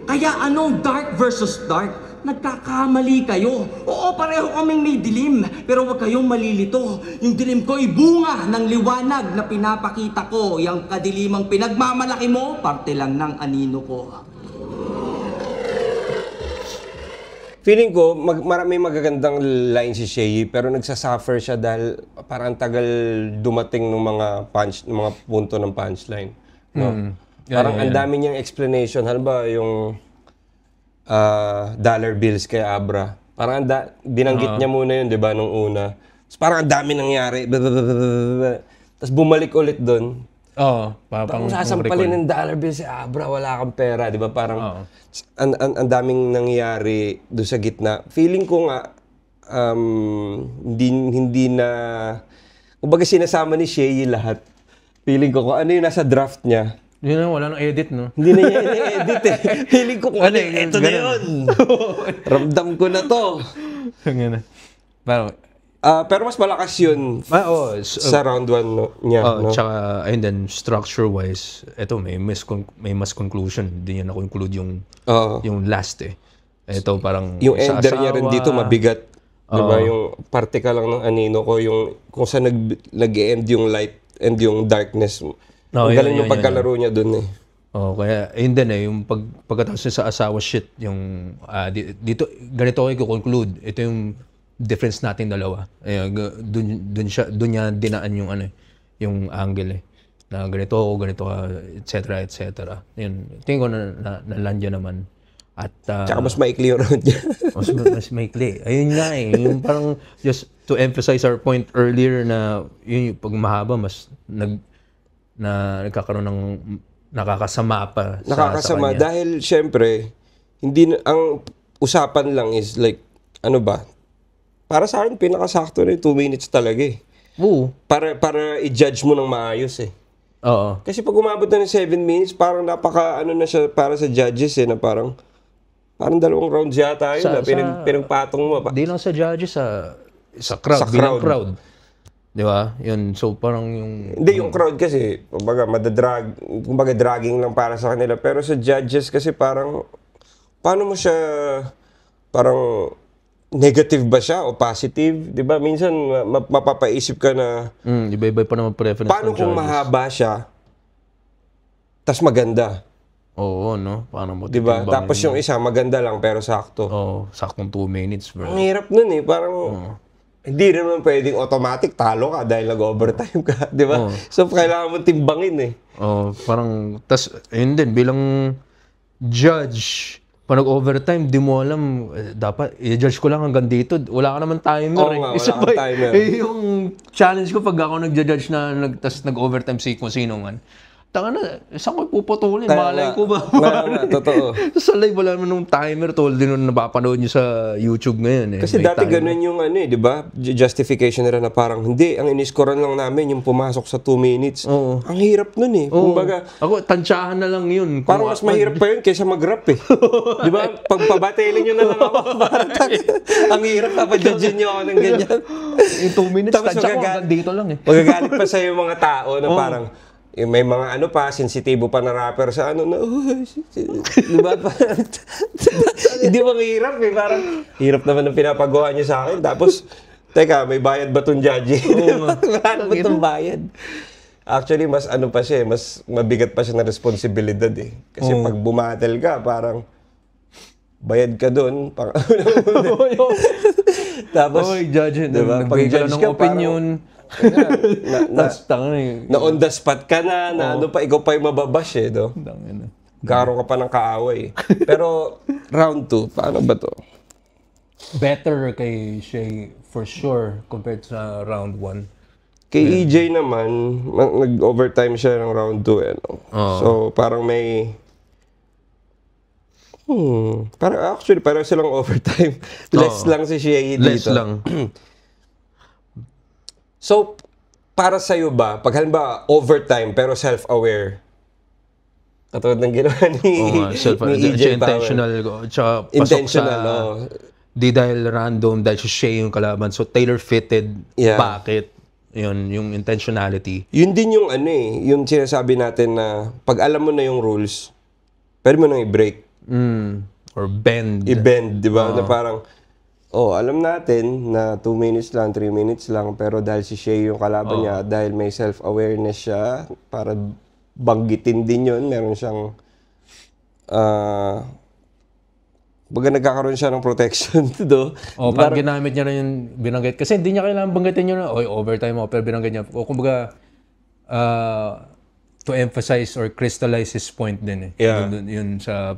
Kaya ano, dark versus dark? Nagkakamali kayo. Oo, pareho kaming may dilim. Pero huwag kayong malilito. Yung dilim ko ay bunga ng liwanag na pinapakita ko. Yung kadilimang pinagmamalaki mo, parte lang ng anino ko. Feeling ko, may magagandang line si Shay, pero nagsasuffer siya dahil parang tagal dumating ng mga punto ng punchline. No? Parang ang dami niyang explanation. Halimbawa, yung dollar bills kay Abra. Parang binanggit niya muna yun, di ba, nung una. Tapos parang ang dami nangyari. Tapos bumalik ulit doon. Oo. Kung sasampalin ng dollar bills si Abra, wala kang pera, di ba? Parang ang daming nangyari doon sa gitna. Feeling ko nga, hindi na... Kumbaga sinasama ni Shay lahat. Feeling ko kung ano yung nasa draft niya. Yun na, wala nang edit, no? Hindi na niya i-edit eh. Feeling ko kung ito na yun. Ramdam ko na to. Pero mas malakas yun sa round 1 niya. No? Tsaka, and then, structure-wise, ito, may mass conclusion. Hindi niya na-conclude yung last eh. Ito, parang yung ender niya rin dito, mabigat. Diba? Yung parte ka lang ng anino ko, yung kung saan nag-end yung light and yung darkness. Ang galing yung pagkalaro niya dun eh. Kaya yun din eh, yung pagkatapos sa asawa shit, yung dito, ganito ako i-conclude. Ito yung difference natin dalawa. Dun niya dinaan yung yung angle eh. Na ganito ka, etc. Yun, tingin ko na landya naman. At tsaka mas maikli yung round niya. mas maikli. Ayun nga eh. Yung parang just to emphasize our point earlier na yun yung pag mahaba, mas nagkakaroon ng nakakasama pa sa kanya. Dahil syempre ang usapan lang is like ano ba, para sa akin pinakasakto na 2 minutes talaga eh. Oo. Para i-judge mo ng maayos eh. Oo. Kasi pag umabot na ng 7 minutes, parang napaka na siya para sa judges eh, na parang 2 rounds yata yun na pinagpatong mo. Di lang sa judges, sa crowd, bilang crowd. Di ba? Yun, so parang yung... Hindi, yung crowd kasi, kumbaga dragging lang para sa kanila. Pero sa judges kasi parang, paano mo siya, parang negative ba siya o positive? Di ba? Minsan, mapapaisip ka na... iba-iba pa naman preference paano kung mahaba siya, tas maganda? Oo, no? Paano mo diba? Tapos yung isa, maganda lang pero sakto. Oo, saktong 2 minutes, bro. Ang hirap nun eh. Parang, Hindi naman pwedeng automatic talo ka dahil nag-overtime ka, di ba? So, kailangan mo timbangin eh. Parang, tas, yun din, bilang judge, pag nag-overtime, di mo alam, dapat, i-judge ko lang hanggang dito. Wala ka naman timer. Oo nga, wala kang timer. Yung challenge ko pag ako nag-judge na tas nag-overtime kung sino man. Tanga na, saan ko puputulin? Malay ko ba? Totoo. Sa live, wala naman nung timer tol din nung napapanood nyo sa YouTube ngayon. Kasi dati ganun yung di ba? Justification nila na parang, hindi, ang iniskoran lang namin yung pumasok sa 2 minutes. Ang hirap nun eh. Kumbaga, ako, tansyahan na lang yun. Parang mas mahirap pa yun kaysa mag-rap eh. Di ba? Pag pabatelin nyo na lang ako, ang hirap papadjudgein nyo ako ng ganyan. Yung 2 minutes, tansya ko hanggang dito lang eh. Magagalit pa sa'yo yung mga tao na parang, may mga sensitibo pa na rapper sa na, diba? Hindi mo hirap eh, parang hirap naman ang pinapagawa niyo sa akin. Tapos, teka, may bayad ba itong judge? Wala ba itong bayad? Actually, mas pa siya, mas mabigat pa siya na responsibilidad eh. Kasi pag bumatel ka, parang, bayad ka dun. Tapos, judge, diba? Pag-judge ng opinion, na on the spot ka na pa, ikaw pa yung mababash eh, no? Garo ka pa ng kaaway. Pero, round 2, paano ba to? Better kay Shay for sure compared sa round 1. Kay EJ naman, nag-overtime siya ng round 2 eh, no? So, parang may... parang actually, parang silang overtime. Less lang si Shay dito. Less lang. So, para sa'yo ba, pag halimbawa overtime pero self-aware, katulad ng ginawa ni EJ intentional ko. Tsaka pasok sa, di dahil random, dahil siya yung kalaban. So, tailor-fitted, bakit? Yun, yung intentionality. Yun din yung yung sinasabi natin na pag alam mo na yung rules, pwede mo nang i-break. Or bend. I-bend, di ba? Na parang, alam natin na 2 minutes lang, 3 minutes lang, pero dahil si Shay yung kalaban niya, dahil may self-awareness siya, para banggitin din yun, meron siyang, baga nagkakaroon siya ng protection do. Pag ginamit niya na yung binanggit, kasi hindi niya kailangan banggitin yun na, overtime mo, pero binanggit niya, o kumbaga, to emphasize or crystallize his point din eh. Yeah. Yun sa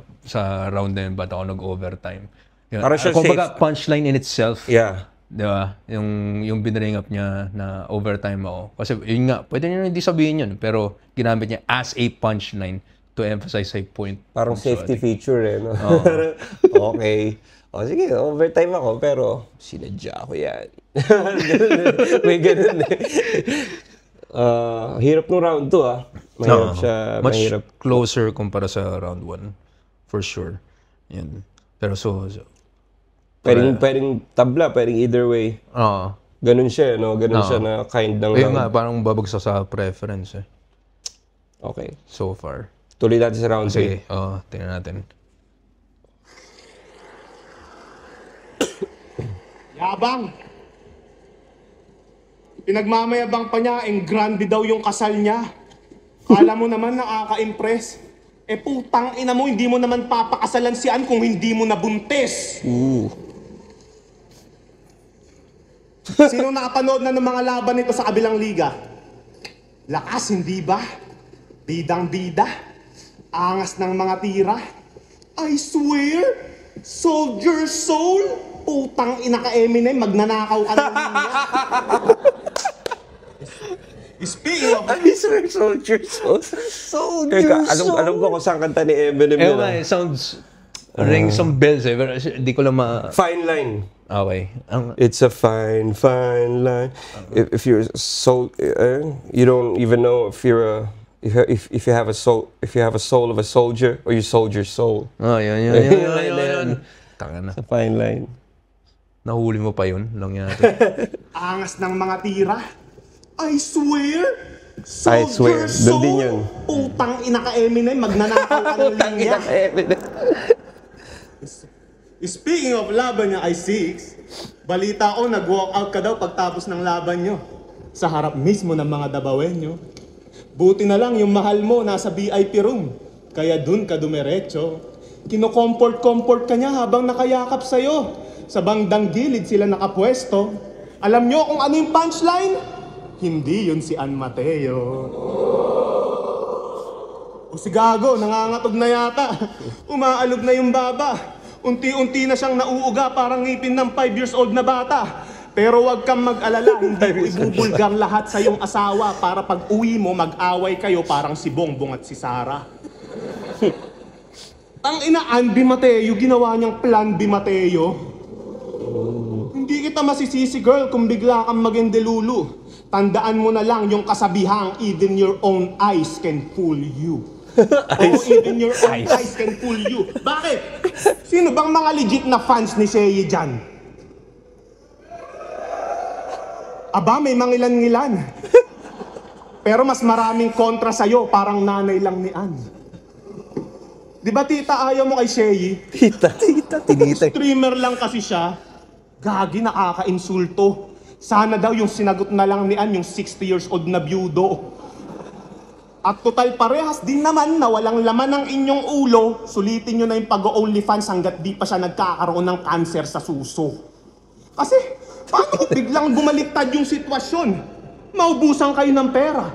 round na yun, ba't ako nag-overtime. Yun. Para siya kumbaga, punchline in itself. Yeah. Di ba? Yung binaring up niya na overtime ako. Kasi yun nga, pwede niya hindi sabihin yun, pero ginamit niya as a punchline to emphasize a point. Parang safety feature eh, no? Okay. Sige, overtime ako, pero sinadya ko yan. May ganun eh. Hirap nung round 2 Mahirap siya. Much mahirap. closer kumpara sa round 1. For sure. Yan. Pero Pwedeng tabla, pwedeng either way. Ganun siya, no? Ganun siya na kind ng round. Nga, parang babagsak sa preference eh. Okay. So far. Tuloy natin sa round 3. Sige, tingnan natin. Yabang! Pinagmamayabang pa niya, grande daw yung kasal niya. Kala mo naman nakaka-impress. Putang ina mo, hindi mo naman papakasalan si Ann kung hindi mo nabuntis. Sino nakapanood na ng mga laban nito sa kabilang liga? Lakas, hindi ba? Bidang-bida. Angas ng mga tira. I swear, soldier soul. Putang ina ka Eminem, magnanakaw ka ng linya. Speaking of... I swear, soldier soul. Soldier soul. Alam ko kung saan kanta ni Eminem yun. It sounds... ring some bells eh, pero hindi ko lang Fine line. Okay. It's a fine, fine line. If you're soul, you don't even know if you're a... If you have a soul, of a soldier, or you soldier soul. Yan. Tanga na. It's a fine line. Nahuli mo pa yun, lang yan. Angas ng mga tira. I swear, I swear, doon din yun. Putang ina ka Eminem, magnanakaw ka ng linya. Speaking of laban niya, I6, balita ko nag-walk out ka daw pagtapos ng laban nyo. Sa harap mismo ng mga dabawenyo. Buti na lang yung mahal mo nasa VIP room. Kaya dun ka dumiretso. Kino-comfort ka niya habang nakayakap sa'yo. Sa bandang gilid sila nakapwesto. Alam nyo kung ano yung punchline? Hindi yun si Ann Mateo. O si Gago, nangangatog na yata. Umaalog na yung baba. Unti-unti na siyang nauuga parang ngipin ng 5 years old na bata. Pero wag kang mag-alala, hindi ko ibubulgar lahat sa iyong asawa para pag uwi mo mag-away kayo parang si Bongbong at si Sara. Ang ina Ann Di Mateo, ginawa niyang Plan B Mateo. Hindi kita masisisi girl kung bigla kang maging delulu. Tandaan mo na lang yung kasabihang even your own eyes can fool you. Oh, even your own eyes can fool you. Bakit? Sino bang mga legit na fans ni Shea dyan? Aba, may mangilan-ngilan. Pero mas maraming kontra sa'yo, parang nanay lang ni Ann. Di ba tita, ayaw mo kay Shea? Tita, tinita. Streamer lang kasi siya. Gagi, nakaka-insulto. Sana daw yung sinagot na lang ni Ann yung 60 years old na byudo. At total parehas din naman na walang laman ng inyong ulo, sulitin nyo na yung pag-OnlyFans hanggat di pa siya nagkakaroon ng cancer sa suso. Kasi, paano biglang bumaliktad yung sitwasyon? Maubusan kayo ng pera.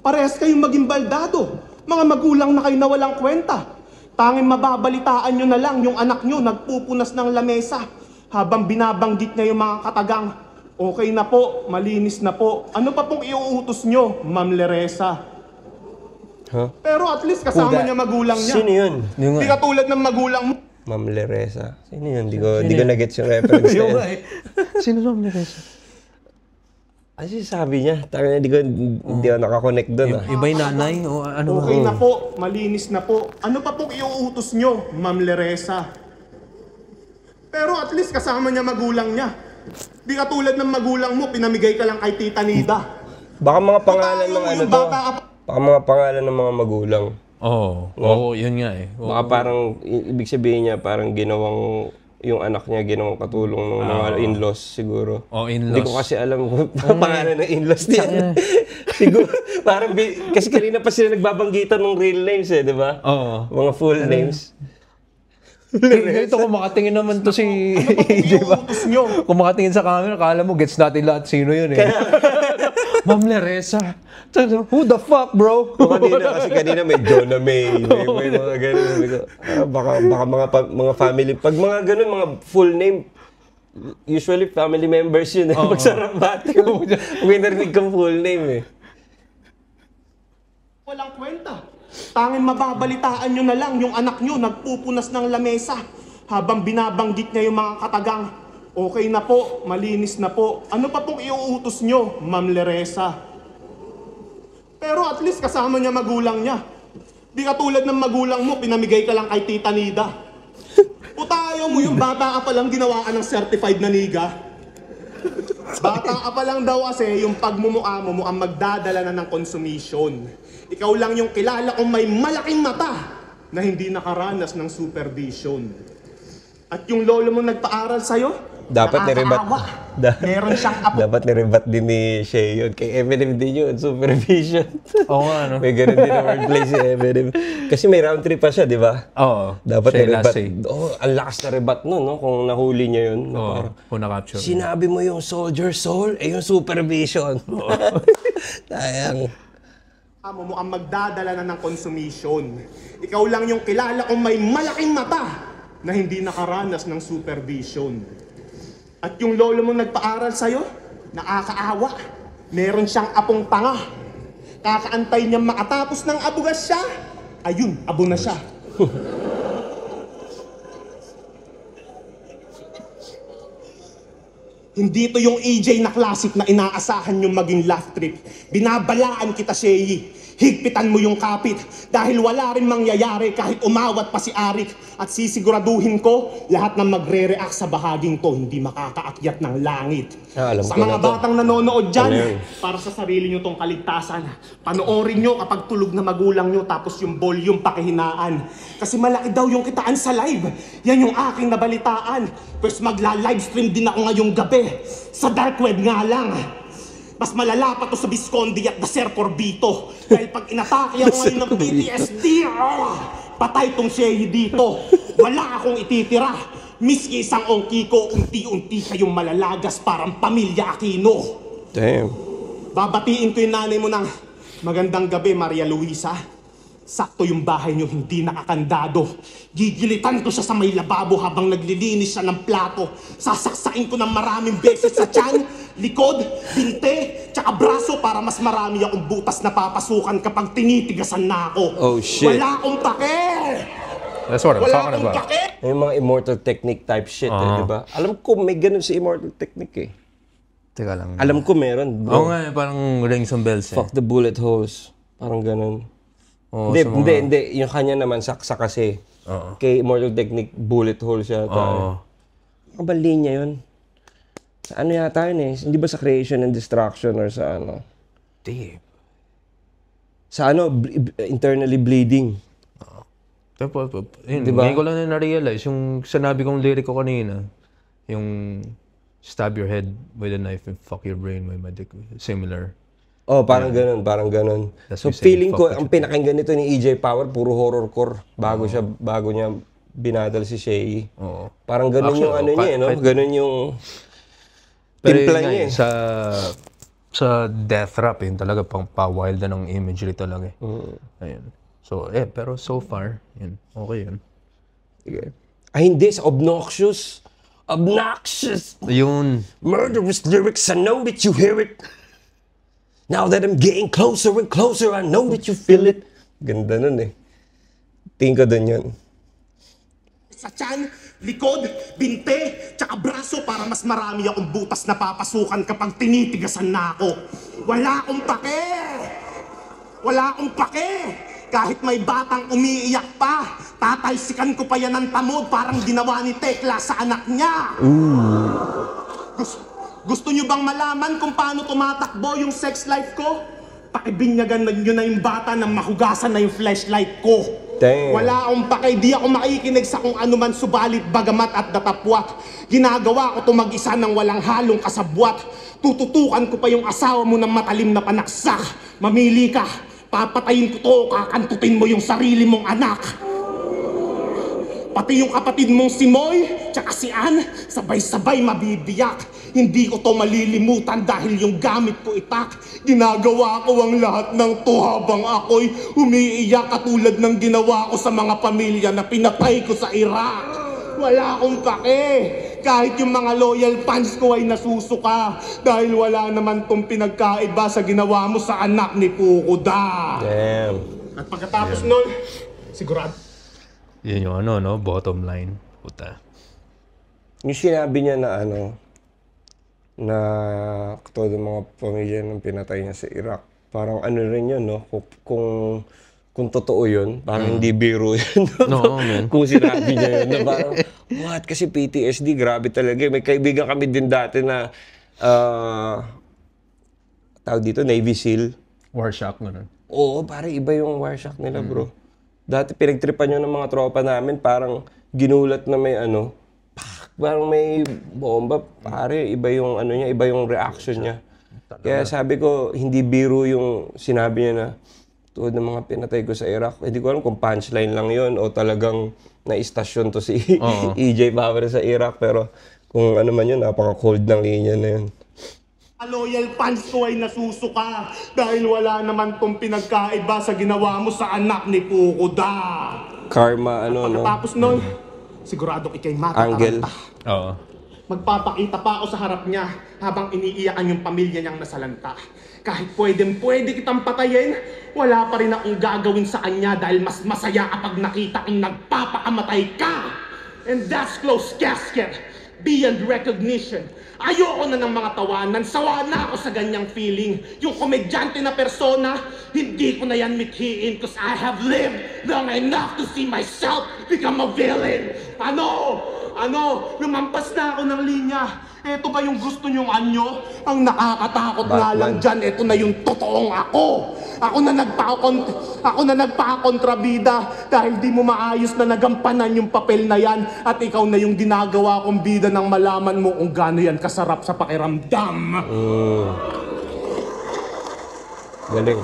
Parehas kayong maging baldado. Mga magulang na kayo na walang kwenta. Tanging mababalitaan nyo na lang yung anak nyo nagpupunas ng lamesa habang binabanggit niya yung mga katagang, okay na po, malinis na po. Ano pa pong iuutos nyo, Ma'am Leresa? Huh? Pero at least kasama niya magulang niya. Sino yun? Hindi katulad ng magulang mo. Ma'am Leresa. Sino yun? Di ko na-gets yung reference na yun. Sino Ma'am Leresa? Kasi sabi niya, hindi ako nakakonect doon. Iba yung nanay o ano? Okay na po, malinis na po. Ano pa pong iuutos nyo, Ma'am Leresa? Pero at least kasama niya magulang niya. Di katulad ng magulang mo, pinamigay ka lang kay Tita Nida. Baka mga pangalan ng ano to. Baka mga pangalan ng mga magulang. Oo, yun nga eh. Baka parang, ibig sabihin niya, parang ginawang, yung anak niya ginawang katulong ng mga in-laws siguro. In-laws. Hindi ko kasi alam kung pangalan ng in-laws niya. Siguro, parang, kasi kanina pa sila nagbabanggitan ng real names eh, di ba? Oo. Mga full names. Ito kung makatingin naman to si EJ ba? Kung makatingin sa camera, kala mo gets natin lahat sino yun eh. Ma'am Leresa. Who the fuck, bro? Kasi kanina may Jonah May, may mga ganun. Baka mga family, pag mga ganun, mga full name, usually family members yun eh. Pag sarap bati, may narinig kang full name eh. Walang kwenta. Tanging mababalitaan nyo na lang yung anak nyo nagpupunas ng lamesa habang binabanggit niya yung mga katagang, okay na po, malinis na po. Ano pa pong iuutos nyo, Ma'am Leresa? Pero at least kasama niya magulang niya. Di katulad ng magulang mo, pinamigay ka lang kay Tita Nida. Puta, ayaw mo yung bata ka palang ginawaan ng certified na niga. Bata ka pa lang daw kasi yung pagmumukha mo mukhang magdadala na ng consummation. Ikaw lang yung kilala kong may malaking mata na hindi nakaranas ng supervision. At yung lolo mo nagpaaral sa'yo, dapat ni-rebat. Meron siyang apo. Dapat ni-rebat din ni Shea yun. Kay Eminem din yun, supervision. Oo nga, no? May ganun din na wordplay si Eminem. Kasi may round 3 pa siya, di ba? Oo. Dapat ni-rebat. Ang lakas na rebat nun, no? Kung nahuli niya yun. Oo, kung na-capture. Sinabi mo yung soldier soul, yung supervision. Tayang. Mo ang magdadala na ng consummation. Ikaw lang yung kilala kong may malaking mata na hindi nakaranas ng supervision. At yung lolo mo nagpaaral sa'yo, nakakaawa. Meron siyang apong tanga. Kakaantay niyang makatapos ng abugas siya. Ayun, abo na siya. Hindi to yung AJ na classic na inaasahan yung maging laugh trip. Binabalaan kita, Shea. Higpitan mo yung kapit dahil wala rin mangyayari kahit umawat pa si Arik. At sisiguraduhin ko, lahat ng magre-react sa bahaging to hindi makakaakyat ng langit. Sa mga batang nanonood dyan, para sa sarili nyo tong kaligtasan, panoorin nyo kapag tulog na magulang nyo tapos yung volume pakihinaan. Kasi malaki daw yung kitaan sa live. Yan yung aking nabalitaan. Pwes magla-livestream din ako ngayong gabi. Sa dark web nga lang. Mas malala pa to sa Visconde at the Ser Corbito. Dahil pag inatake ako ngayon ng PTSD, patay tong Shea dito. Wala akong ititira. Miski isang ongki ko, unti-unti kayong malalagas parang pamilya Aquino. Damn. Babatiin ko yung nanay mo ng magandang gabi, Maria Luisa. Sakto yung bahay niyo hindi nakakandado. Gigilitan ko siya sa may lababo habang naglilinis siya ng plato. Sasaksain ko ng maraming beses sa tiyan, likod, binte, tsaka braso para mas marami akong butas na papasukan kapag tinitigasan na ako. Oh, shit. Wala akong pake! That's what I'm Wala talking akong about. pake! Yung mga immortal technique type shit, di ba? Alam ko may ganun si immortal technique eh. Teka lang. Alam ko meron, Oo bro. nga, parang rings and bells eh. Fuck the bullet holes. Parang ganun. Oo, Hindi, sa mga- hindi. Yung kanya naman, saksa kasi. Kay Immortal Technique, bullet hole siya. Oo. Ang ba linya yun? Sa ano yata yun eh? Hindi ba sa creation and destruction or sa ano? Deep. Sa ano, internally bleeding. Pero, yun, Diba? ngayon ko lang na na-realize, yung sinabi kong lyric ko kanina, yung stab your head with a knife and fuck your brain with my dick. Similar. Oh, parang ganun, parang ganun. That's So me saying, feeling ko, fuck ang pinakinggan nito ni EJ Power, puro horrorcore bago niya binadal si Shay. Oo. Parang ganun Actually, yung ano niya, eh, no? Ganun yung Pero timpla yun nga niya. eh, sa death rap, yun talaga pang pa-wild na ng imagery talaga eh. Ayun. So, pero so far, yun, okay yun. Sige. Ay, hindi. Sa Obnoxious. Obnoxious. Yun. Murderous lyrics. I know that you hear it. Now that I'm getting closer and closer, I know that you feel it. Ganda nun eh. Tingin ko dun yun. Sa tiyan, likod, binte, tsaka braso para mas marami akong butas na papasukan kapag tinitigasan na ako. Wala akong pake! Wala akong pake! Kahit may batang umiiyak pa, tatalsikan ko pa yan ng tamod parang ginawa ni Tekla sa anak niya. Gusto nyo bang malaman kung paano tumatakbo yung sex life ko? Pakibinyagan nyo na yung bata nang mahugasan na yung flashlight ko. Damn. Wala akong pake, di ako makikinig sa kung ano man subalit bagamat at datapwat. Ginagawa ko to mag-isa ng walang halong kasabwat. Tututukan ko pa yung asawa mo ng matalim na panaksak. Mamili ka, papatayin ko to, kakantutin mo yung sarili mong anak. Pati yung kapatid mong si Moy, tsaka si Ann, sabay-sabay mabibiyak. Hindi ko to malilimutan dahil yung gamit ko itak. Ginagawa ko ang lahat ng to habang ako'y umiiyak katulad ng ginawa ko sa mga pamilya na pinatay ko sa Iraq. Wala akong pake. Kahit yung mga loyal fans ko ay nasusuka dahil wala naman tong pinagkaiba sa ginawa mo sa anak ni Kukuda. Damn. At pagkatapos nun, sigurado. Yun yung ano, no? Bottom line. Puta. Yung sinabi niya na ano, na todo mga pamilya ng pinatay niya sa Iraq. Parang ano rin yun, no? Kung totoo yun, parang hindi biro yun. No, man. Kung sinabi niya yun, na parang, what? Kasi PTSD, grabe talaga. May kaibigan kami din dati na, tawag dito, Navy SEAL. War shock mo nun. Oo, parang iba yung war shock nila, bro. Dati pinagtripan yun ng mga tropa namin, parang ginulat na may ano, parang may bomba, pare, iba yung ano niya, iba yung reaction niya. Kaya sabi ko, hindi biro yung sinabi niya na, tulad ng mga pinatay ko sa Iraq, hindi ko alam kung punchline lang yun o talagang na-istasyon to si EJ Power sa Iraq, pero kung ano man yun, napaka-cold ng linya na yun. Loyal fans ko ay nasusuka dahil wala naman tong pinagkaiba sa ginawa mo sa anak ni Kukuda. Karma, ano, no? Pagkatapos nun, sigurado ikay Angle. matataranta. Oo. Magpapakita pa ako sa harap niya habang iniiyakan yung pamilya niyang nasalanta. Kahit pwede kitang patayin, wala pa rin akong gagawin sa kanya dahil mas masaya kapag nakita kong nagpapakamatay ka. And that's close casket, beyond recognition. Ayoko na ng mga tawanan, sawa na ako sa ganyang feeling. Yung komedyante na persona, hindi ko na yan mithiin cause I have lived long enough to see myself become a villain. Lumampas na ako ng linya. Eto ba yung gusto nyong anyo? Ang nakakatakot nga Batman. lang dyan, eto na yung totoong ako. Ako na nagpakontrabida dahil di mo maayos na nagampanan yung papel na yan at ikaw na yung ginagawa kong bida nang malaman mo kung gaano yan kasarap sa pakiramdam. Galing.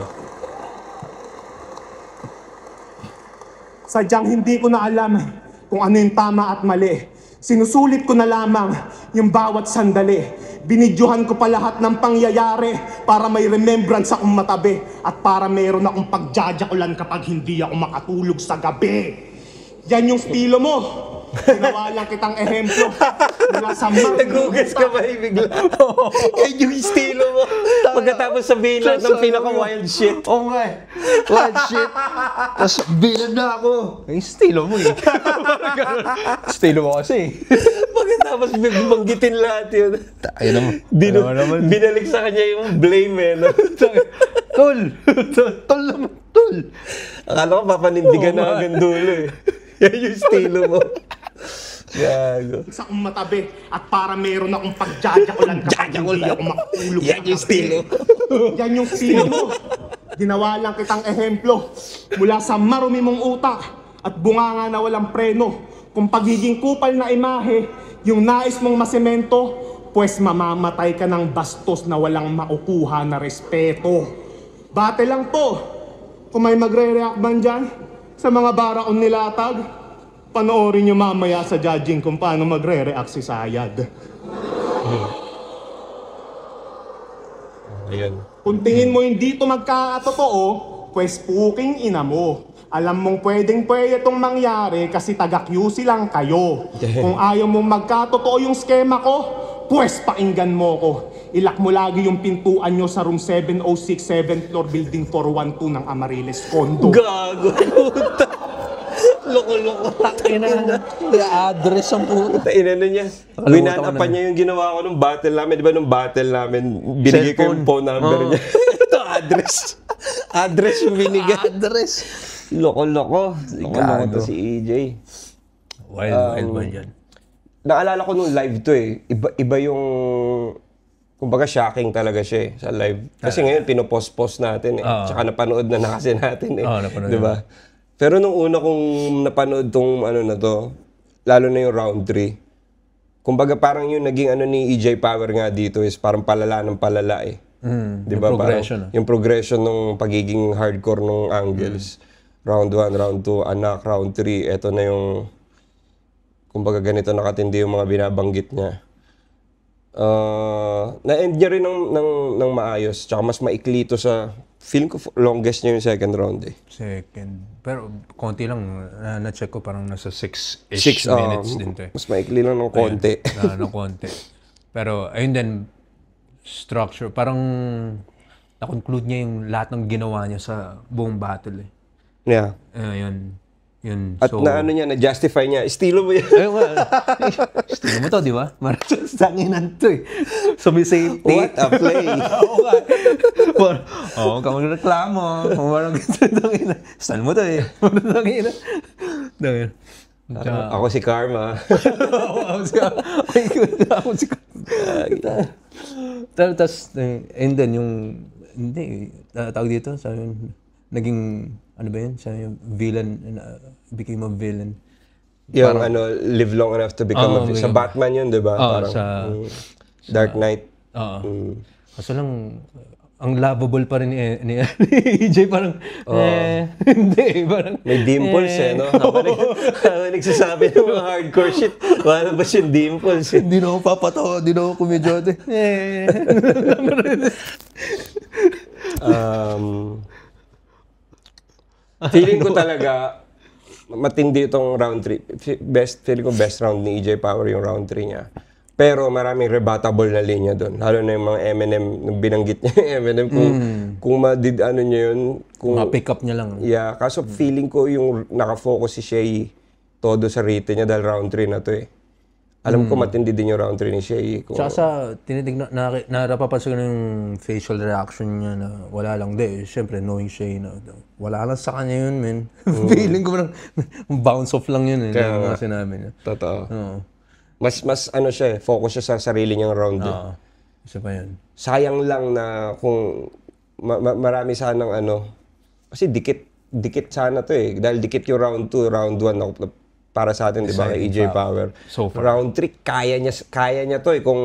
Sadyang hindi ko na alam kung ano yung tama at mali. Sinusulit ko na lamang yung bawat sandali. Binidyohan ko pa lahat ng pangyayari para may remembrance akong matabi at para mayroon akong pagjajakulan kapag hindi ako makatulog sa gabi. Yan yung estilo mo. Ginawa lang kitang ehemplo. Mula sa Nagugas ka ba bigla? Yan yung estilo mo. Pagkatapos sabihin lang ng pinaka-wild shit. Oo nga eh. Wild shit. Tapos bilan na ako. Yung estilo mo eh. Estilo mo kasi. Pagkatapos banggitin lahat yun. Ayun naman. Binalik sa kanya yung blame eh. No? Tol naman. Tol. Akala ko papanindigan na hanggang dulo eh. Yan yung estilo mo. Gago. sa akong matabi at para mayroon akong pagjajakulan kapag hindi ako makatulog. Yan yung estilo. Yan yung estilo mo. Ginawa lang kitang ehemplo mula sa marumi mong utak at bunganga na walang preno. Kung pagiging kupal na imahe, yung nais mong masemento, pues mamamatay ka ng bastos na walang makukuha na respeto. Bate lang to. Kung may magre-react man dyan sa mga barakong nilatag, panoorin nyo mamaya sa judging kung paano magre-react si Sayad. Ayan. Kung tingin mo hindi ito magkakatotoo, pues puking ina mo. Alam mong pwedeng-pwede itong mangyari kasi taga-QC lang kayo. Kung ayaw mong magkatotoo yung skema ko, pues pakinggan mo ko. Ilak mo lagi yung pintuan nyo sa room 706, 7th floor, building 412 ng Amariles Condo. Gago. Puta. Loko-loko. I-address ang puta. Inano niya. Winana pa niya yung ginawa ko nung battle namin. Di ba nung battle namin, binigay ko yung phone number niya. Ito, address. Address yung binigay. Address. Loko-loko. Loko-loko to si EJ. Wild yan. Naalala ko nung live to eh. Iba yung... Kumbaga shocking talaga siya eh, sa live. Kasi ngayon, pinopost-post natin eh. Tsaka napanood na kasi natin eh. Napanood diba? Pero nung una kong napanood tong ano na to, lalo na yung round 3, kumbaga parang yung naging ano ni EJ Power nga dito is parang palala ng palala eh. Diba? Yung progression. Yung progression ng pagiging hardcore ng angles. Round 1, round 2, anak, round 3, eto na yung kumbaga ganito nakatindi yung mga binabanggit niya. Na-end niya rin ng maayos. Tsaka mas maikli to sa... Feeling ko longest niya yung second round eh. Second. Pero konti lang. Na-check ko parang nasa 6-ish minutes din to eh. Mas maikli lang ng konti. Ng konti. Pero ayun din, structure. Parang na-conclude niya yung lahat ng ginawa niya sa buong battle eh. Yeah. Yun. At na ano niya, na-justify niya. Estilo mo yan. Ayun nga. Estilo mo to, di ba? Marang sanginan to eh. Sumisave What a play. Oo nga. Oo, ka magreklamo. Parang ganito. Style mo to eh. Tangina. Ako si Karma. Ako si Karma. Tapos, and then yung, hindi, tawag dito, sabi yun, naging, ano ba yun? Sabi yung villain, became a villain. Yung parang, live long enough to become a villain. Sa Batman yun, di ba? Parang sa Dark Knight. Oo. Kaso lang, ang lovable pa rin ni EJ, parang, hindi, parang... May dimples eh, no? Habang nagsasabi ng mga hardcore shit, wala ba siyang dimples eh? Hindi na ako papatawa, hindi na ako kumedyote. Feeling ko talaga, matindi itong round 3. Feeling ko best round ni EJ Power yung round 3 niya. Pero maraming rebuttable na linya doon. Lalo na yung mga Eminem, nung binanggit niya yung Eminem, kung ano niya yun. Ma-pick up niya lang. Yeah, kaso feeling ko yung nakafocus si Shay todo sa written niya dahil round 3 na to eh. Alam ko matindi din yung round 3 ni Shay. Tsaka sa tinitignan, napapansin ko na yung facial reaction niya na wala lang din. Siyempre, knowing Shay na wala lang sa kanya yun, man. Feeling ko parang bounce off lang yun eh. Kaya nga sinabi niya. Totoo. Mas ano siya eh, focus siya sa sarili niyang round. Isa pa yun. Sayang lang na kung marami sanang ano, kasi dikit sana to eh. Dahil dikit yung round 2, round 1 para sa atin, di ba, kay EJ Power. So far. Round 3, kaya niya to eh kung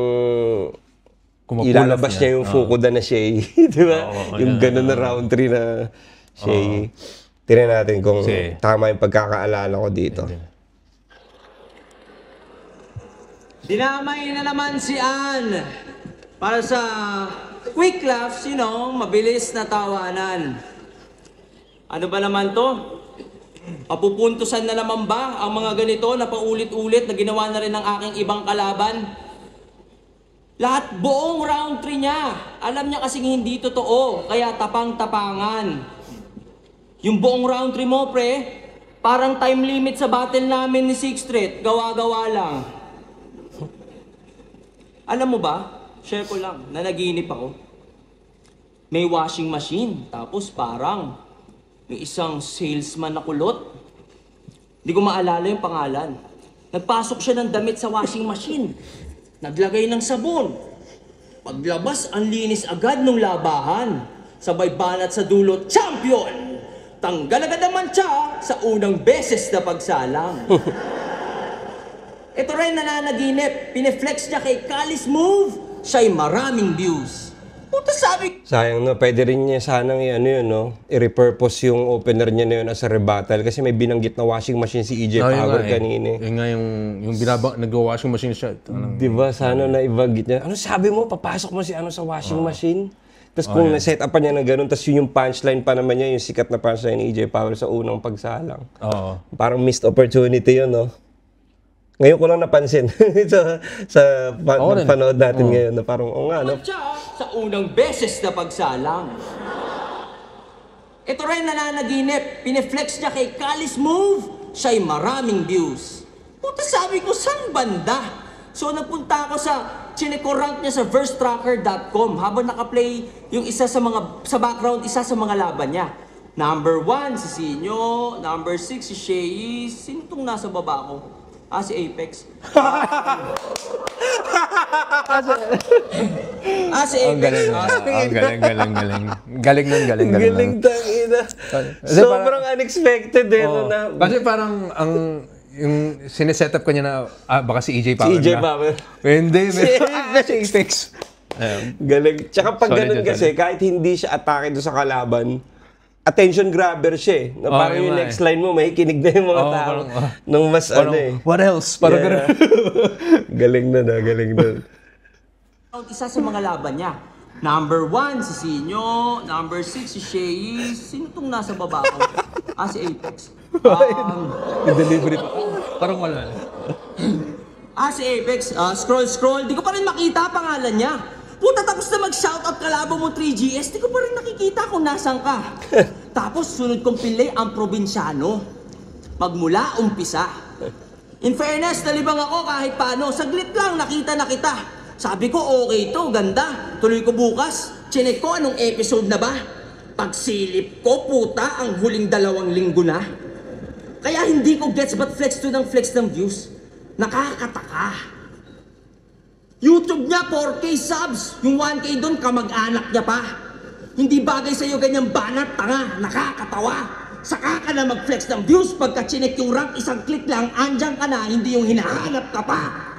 ilalabas niya yung Fukuda na Shay. Di ba? Yung gano'n na round 3 na Shay. Tignan natin kung tama yung pagkakaalala ko dito. Dinamay na naman si Ann para sa quick laughs, mabilis na tawanan. Ano ba naman to? Papupuntusan na naman ba ang mga ganito na paulit-ulit na ginawa na rin ng aking ibang kalaban? Lahat buong round 3 niya. Alam niya kasing hindi totoo, kaya tapang-tapangan. Yung buong round 3 mo, pre, parang time limit sa battle namin ni Sixth Street, gawa-gawa lang. Alam mo ba, share ko lang, na naginip ako. May washing machine, tapos parang may isang salesman na kulot. Hindi ko maalala yung pangalan. Nagpasok siya ng damit sa washing machine. Naglagay ng sabon. Paglabas, ang linis agad nung labahan. Sabay banat sa dulo, champion! Tanggal agad naman siya sa unang beses na pagsalang. Ito rin nananaginip. Pineflex niya kay Kalis Move. Siya'y maraming views. Puta sabi... Sayang, no? Pwede rin niya sanang i-repurpose yung opener niya na yun as a rebuttal kasi may binanggit na washing machine si EJ Power kanina. Yun nga yung nag-washing machine siya. Diba? Sana na i-banggit niya. Ano sabi mo? Papasok mo si sa washing machine? Tapos kung na-set up pa niya na gano'n, tapos yung punchline pa naman niya, yung sikat na punchline ni EJ Power sa unang pagsalang. Oo. Parang missed opportunity yun, no? Ngayon ko lang napansin sa panood natin ngayon na parang, no? Sa unang beses na pagsalang. Ito rin nananaginip. Pineflex niya kay Kalis Move. Siya'y maraming views. Puta sabi ko, saan banda? So nagpunta ako chinekorrank niya sa versetracker.com habang nakaplay yung isa sa background, isa sa mga laban niya. Number 1, si Sinyo. Number 6, si Shei. Sino itong nasa baba ko? Si Apex. Si Apex. Ang galing. Galing. Galing tangina. Sobrang unexpected na. Kasi parang yung sineset up kanya na baka si EJ Power. Si EJ Power. Hindi. Si Apex. Galing. Tsaka pag ganun kasi, kahit hindi siya atake doon sa kalaban, attention grabber siya na parang yung next line mo, may kinig na yung mga tao. Nung mas what else? Parang ganun. Galing na. Isa sa mga laban niya. Number 1, si Sinyo. Number 6, si Shei. Sino itong nasa baba ko? Si Apex. Delivery pa. Parang wala. Si Apex. Scroll. Di ko pa rin makita pangalan niya. Puta, tapos na mag-shoutout kalaban mo 3GS, di ko pa rin nakikita kung nasan ka. Tapos sunod kong pili ang probinsyano. Magmula umpisa. In fairness, nalibang ako kahit paano. Saglit lang, nakita na kita. Sabi ko, okay to, ganda. Tuloy ko bukas. Chinek ko anong episode na ba. Pagsilip ko, puta, ang huling 2 linggo na. Kaya hindi ko gets but flex to ng flex ng views. Nakakataka. YouTube niya, 4K subs. Yung 1K doon, kamag-anak niya pa. Hindi bagay sa'yo ganyang banat, tanga, nakakatawa. Saka ka na mag-flex ng views. Pagka chinek yung rank, isang click lang, andyan ka na, hindi yung hinahanap ka pa.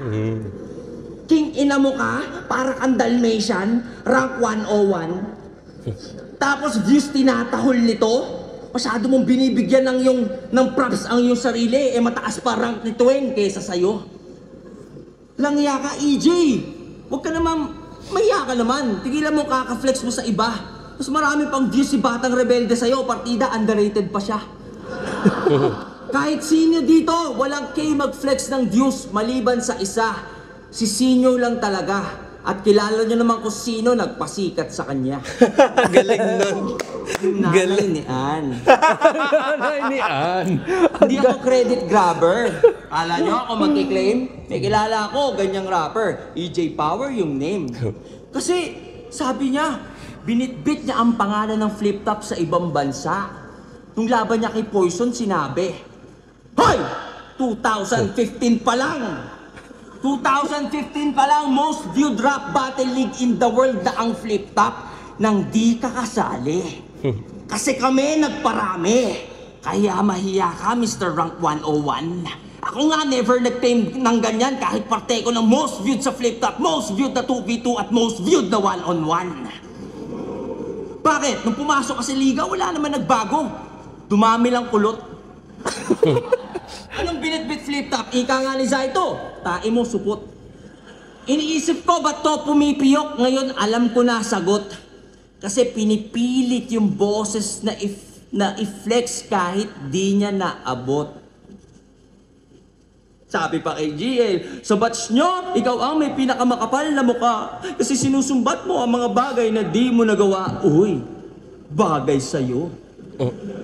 King ina mo ka, para kang Dalmatian, rank 101. Tapos views tinatahol nito. Masyado mong binibigyan ng props ang iyong sarili, mataas pa rank ni Twain kaysa sa'yo. Langya ka, EJ. Huwag ka naman, mahiya ka naman. Tigilan mo kaka-flex mo sa iba. Mas marami pang views si Batang Rebelde sa'yo. Partida, underrated pa siya. Kahit sino dito, walang K mag-flex ng views maliban sa isa. Si Sinyo lang talaga. At kilala niyo naman kung sino nagpasikat sa kanya. Galing nun. Yung nanay ni Ann. Nanay ni Ann. Hindi ako credit grabber. Kala nyo ako magkiklaim? May kilala ako, ganyang rapper. EJ Power yung name. Kasi sabi niya, binitbit niya ang pangalan ng flip top sa ibang bansa. Nung laban niya kay Poison, sinabi, Hoy! 2015 pa lang! 2015 pa lang, most viewed rap battle league in the world na ang flip top nang di ka kasali. Kasi kami nagparami. Kaya mahiya ka, Mr. Rank 101. Ako nga never nag-claim ng ganyan kahit parte ko ng most viewed sa flip top, most viewed na 2v2 at most viewed na 1-on-1. Bakit? Nung pumasok ka sa liga, wala naman nagbago. Dumami lang kulot. Anong binitbit flip top? Ika nga ni Zaito, tae mo supot. Iniisip ko ba't to pumipiyok? Ngayon alam ko na sagot. Kasi pinipilit yung boses na i-flex kahit di niya naabot. Sabi pa kay GL, sa batch nyo, ikaw ang may pinakamakapal na mukha. Kasi sinusumbat mo ang mga bagay na di mo nagawa. Uy, bagay sa'yo.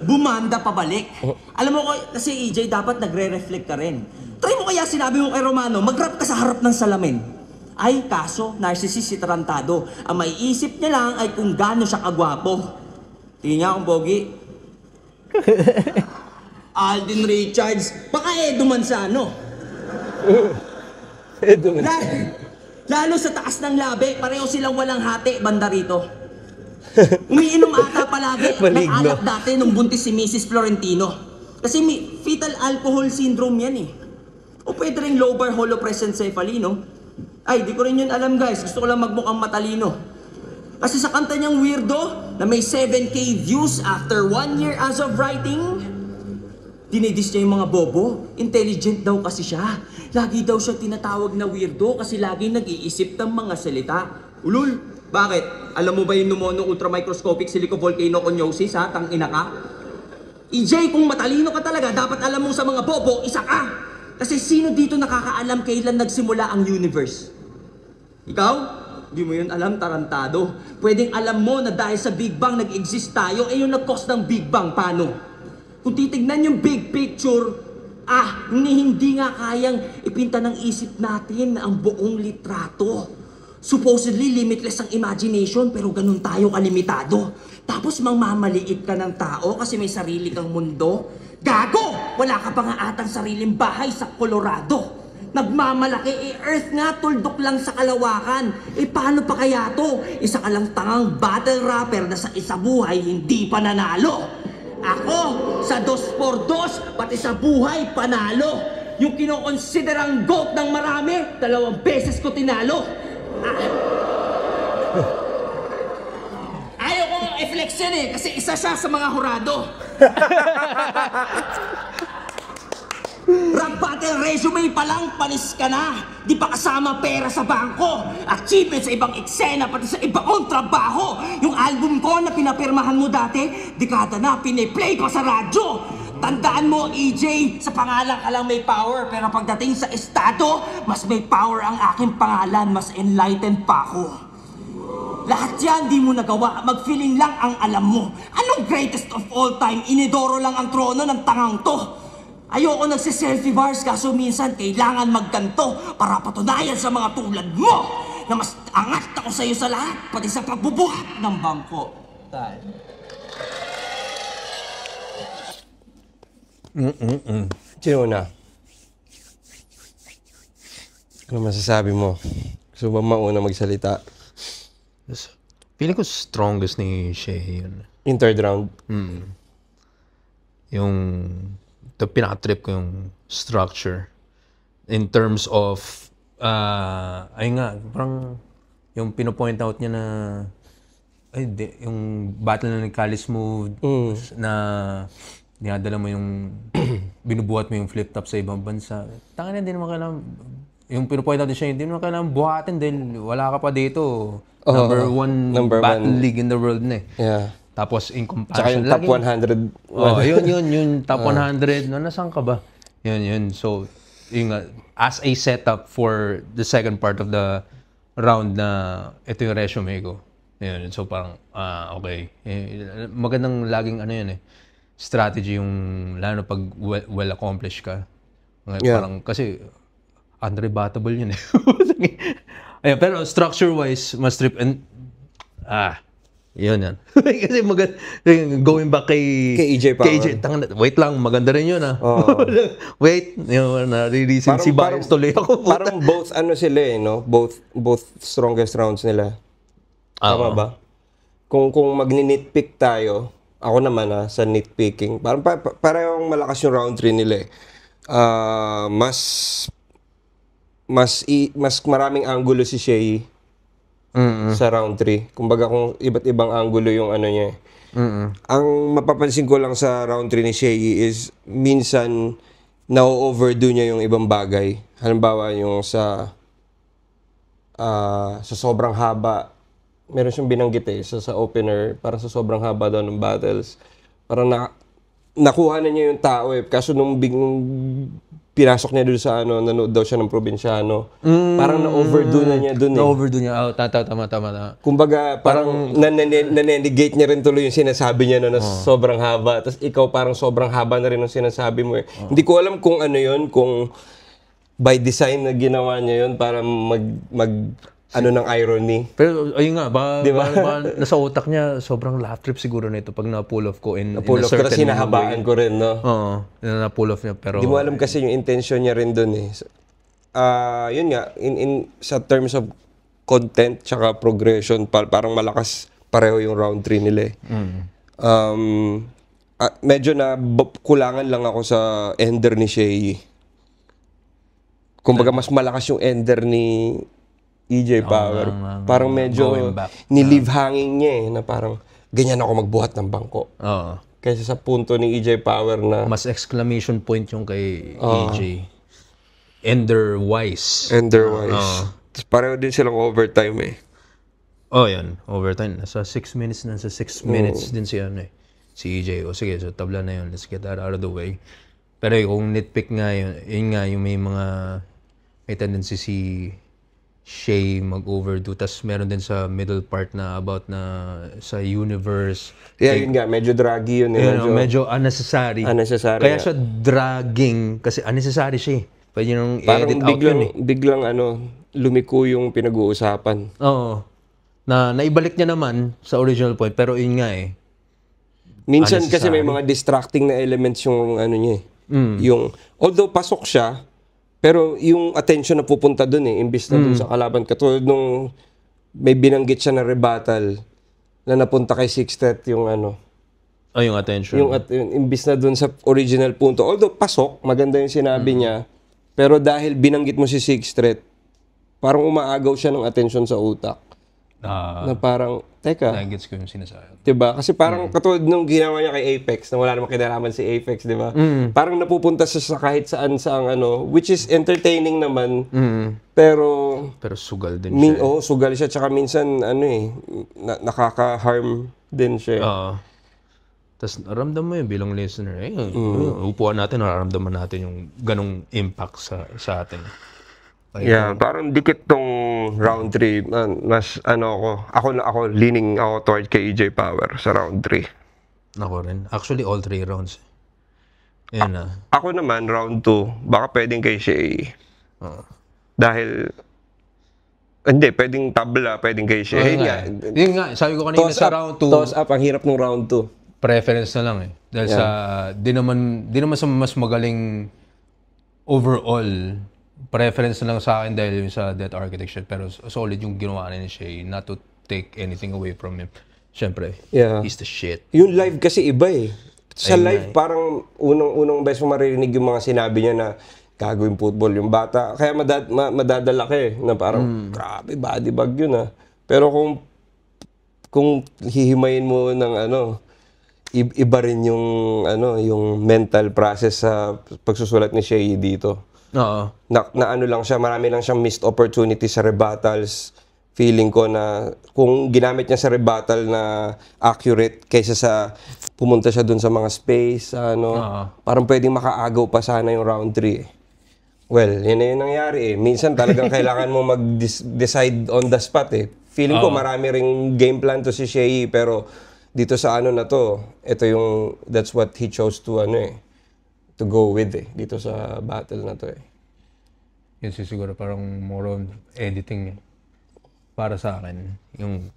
Bumanda pabalik. Alam mo ko, kasi EJ, dapat nagre-reflect ka rin. Try mo kaya sinabi mo kay Romano, mag-rap ka sa harap ng salamin. Ay, kaso, narcissist si Tarantado. Ang maiisip niya lang ay kung gaano siya kagwapo. Tingin niya akong pogi. Alden Richards, baka Edo man sa ano. Lalo sa taas ng labi, pareho silang walang hati, banda rito. Umiinom ata palagi ng alak dati nung buntis si Mrs. Florentino. Kasi may fetal alcohol syndrome yan eh. O pwede rin lobar holoprosencephaly, no? Ay, di ko rin yun alam guys. Gusto ko lang magmukhang matalino. Kasi sa kanta niyang Weirdo, na may 7K views after 1 year as of writing, dinidis niya yung mga bobo. Intelligent daw kasi siya. Lagi daw siya tinatawag na weirdo kasi lagi nag-iisip ng mga salita. Ulul, bakit? Alam mo ba yung pneumono ultramicroscopic silicovolcanoconiosis ha? Tangina ka? EJ, kung matalino ka talaga, dapat alam mo sa mga bobo, isa ka! Kasi sino dito nakakaalam kailan nagsimula ang universe? Ikaw? Di mo yun alam, Tarantado. Pwedeng alam mo na dahil sa Big Bang nag-exist tayo, eh yung nag-cause ng Big Bang, paano? Kung titignan yung big picture, hindi nga kayang ipinta ng isip natin ang buong litrato. Supposedly limitless ang imagination, pero ganun tayo kalimitado. Tapos mangmamaliit ka ng tao kasi may sarili kang mundo. Gago! Wala ka pa nga atang sariling bahay sa Colorado. Nagmamalaki, Earth nga, tuldok lang sa kalawakan. Paano pa kaya to? Isa ka lang tangang battle rapper na sa isa buhay hindi pa nanalo. Ako, sa 2x2, pati sa buhay, panalo. Yung kinokonsiderang GOAT ng marami, 2 beses ko tinalo. Ayaw ko i-flex yan eh, kasi isa siya sa mga hurado. Rap battle resume pa lang, panis ka na. Di pa kasama pera sa bangko. Achievement sa ibang eksena, pati sa ibang trabaho. Yung album ko na pinapirmahan mo dati, dekada na, piniplay pa sa radyo. Tandaan mo, EJ, sa pangalan ka lang may power, pero pagdating sa estado, mas may power ang aking pangalan, mas enlightened pa ako. Lahat yan di mo nagawa, mag-feeling lang ang alam mo. Anong greatest of all time, inidoro lang ang trono ng tangang to? Ayoko nagsiselfie bars kaso minsan kailangan magganto para patunayan sa mga tulad mo na mas angat ako sa iyo sa lahat, pati sa pagbubuhat ng bangko. Sino na? Ano masasabi mo? Gusto ba mauna magsalita? Feeling ko strongest ni Shea yun. In third round? Yung pinaka-trip ko yung structure. In terms of, ayun nga, parang yung pinopoint out niya na, yung battle na ni Cali Smooth, na dinadala mo yung, binubuhat mo yung flip-top sa ibang bansa. Tanga na, hindi naman kailangan, yung pinopoint out niya, hindi naman kailangan buhatin dahil wala ka pa dito. Number one battle league in the world na eh. Yeah. Tapos in Tsaka comparison, yung top 100. yung top 100. No, nasaan ka ba? Yun. So, yung, as a setup for the second part of the round na ito yung resume ko. Yun. So, parang, okay. Magandang laging yun eh. Strategy yung, lalo pag well accomplished ka. Yeah. Parang, kasi, unrebuttable yun eh. Ayun, pero structure-wise, mas trip and, yun. Kasi going back kay EJ Power. Wait lang, maganda rin yun Wait, nare-reason si Bias tuloy ako. Parang both sila eh, no? Both strongest rounds nila. Tama ba? Kung magni-nitpick tayo, ako naman sa nitpicking, parang parang malakas yung round 3 nila eh. Mas maraming angulo si Shea sa round 3. Kumbaga kung iba't ibang angulo yung niya. Ang mapapansin ko lang sa round 3 ni Shea is minsan na-overdo niya yung ibang bagay. Halimbawa yung sa sa sobrang haba, meron siyang binanggit sa opener, parang sa sobrang haba daw ng battles, parang nakuha na niya yung tao kaso nung pinasok niya doon sa nanood daw siya ng probinsyano, parang na-overdo na niya doon Na-overdo niya. Tama. Kumbaga, parang nanenegate niya rin tuloy yung sinasabi niya na sobrang haba. Tapos ikaw parang sobrang haba na rin ang sinasabi mo Hindi ko alam kung ano yun, kung by design na ginawa niya yun para ng irony. Pero ayun nga, ba nasa utak niya, sobrang laugh trip siguro nito pag na-pull off ko in a certain way. Sinahabaan ko rin, no? Oo, na-pull off niya. Pero Di mo alam kasi yung intention niya rin dun yun nga, sa terms of content tsaka progression, parang malakas pareho yung round 3 nila medyo na kulangan lang ako sa ender ni Shay. Kumbaga mas malakas yung ender ni EJ Power. Parang medyo ni-leave hanging niya na parang ganyan ako magbuhat ng bangko. Kaysa sa punto ni EJ Power na mas exclamation point yung kay EJ. Ender-wise. Tapos pareho din silang overtime Yan. Overtime. Nasa 6 minutes din si EJ. Sige, so tabla na yun. Let's get that out of the way. Pero kung nitpick nga yun nga yung may tendency si Shay mag-overdo. Tapos meron din sa middle part na about na sa universe. Yun nga. Medyo draggy yun. Medyo unnecessary. Kaya siya dragging kasi unnecessary siya Pwede nung i-edit out yun Biglang lumiko yung pinag-uusapan. Oo. Naibalik niya naman sa original point pero yun nga Minsan kasi may mga distracting na elements yung niya Yung, although pasok siya, pero yung attention na pupunta dun imbis na dun sa kalaban. Katulad nung may binanggit siya na rebuttal na napunta kay Sixtet yung yung attention. Yung imbis na dun sa original punto. Although pasok, maganda yung sinabi niya, pero dahil binanggit mo si Sixtet, parang umaagaw siya ng attention sa utak. Na parang, teka. Nagets ko yung sinasabi. Diba? Kasi parang katulad nung ginawa niya kay Apex, na wala namang kinalaman si Apex, diba? Parang napupunta siya sa kahit saan saang which is entertaining naman, pero sugal din siya. Sugal siya. Tsaka minsan, nakaka-harm din siya. Tapos naramdam mo yun bilang listener. Upuan natin, nararamdaman natin yung ganong impact sa atin. Parang dikit tong round 3. Mas ako leaning ako toward kay EJ Power sa round 3. Ako rin. Actually, all 3 rounds. Ako naman, round 2, baka pwedeng kay Shay. Dahil, hindi, pwedeng tabla, pwedeng kay Shay. Yun nga, sabi ko kanina sa round 2. Toss up, ang hirap ng round 2. Preference na lang Dahil sa, di naman sa mas magaling overall, preference na lang sa akin dahil yung sa Death Architecture, pero solid yung ginawa ni Shay, not to take anything away from him. Siyempre, he's the shit. Yung live kasi iba Sa live, parang unang beses mo maririnig yung mga sinabi niya na gagawin football yung bata. Kaya madadala ka na parang, grabe, body bag yun Pero kung hihimayin mo ng iba rin yung yung mental process sa pagsusulat ni Shay dito. Na lang siya, marami lang siyang missed opportunity sa rebuttals. Feeling ko na kung ginamit niya sa rebuttal na accurate kaysa sa pumunta siya dun sa mga space, parang pwedeng makaagaw pa sana yung round 3 Well, yun na yung nangyari Minsan talagang kailangan mo mag-decide on the spot Feeling ko marami ring game plan to si Shay, pero dito sa na to, ito yung, that's what he chose to to go with dito sa battle na to Yun siguro parang more on editing para sa akin.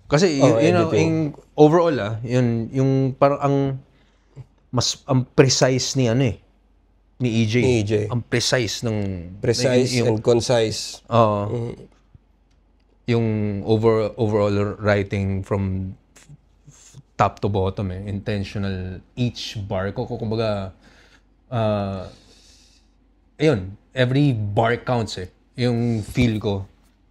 Kasi yung overall yun yung parang ang precise ni ni EJ. Ang precise and concise. Yung overall writing from top to bottom intentional each bar ko kumbaga every bar counts yung feel ko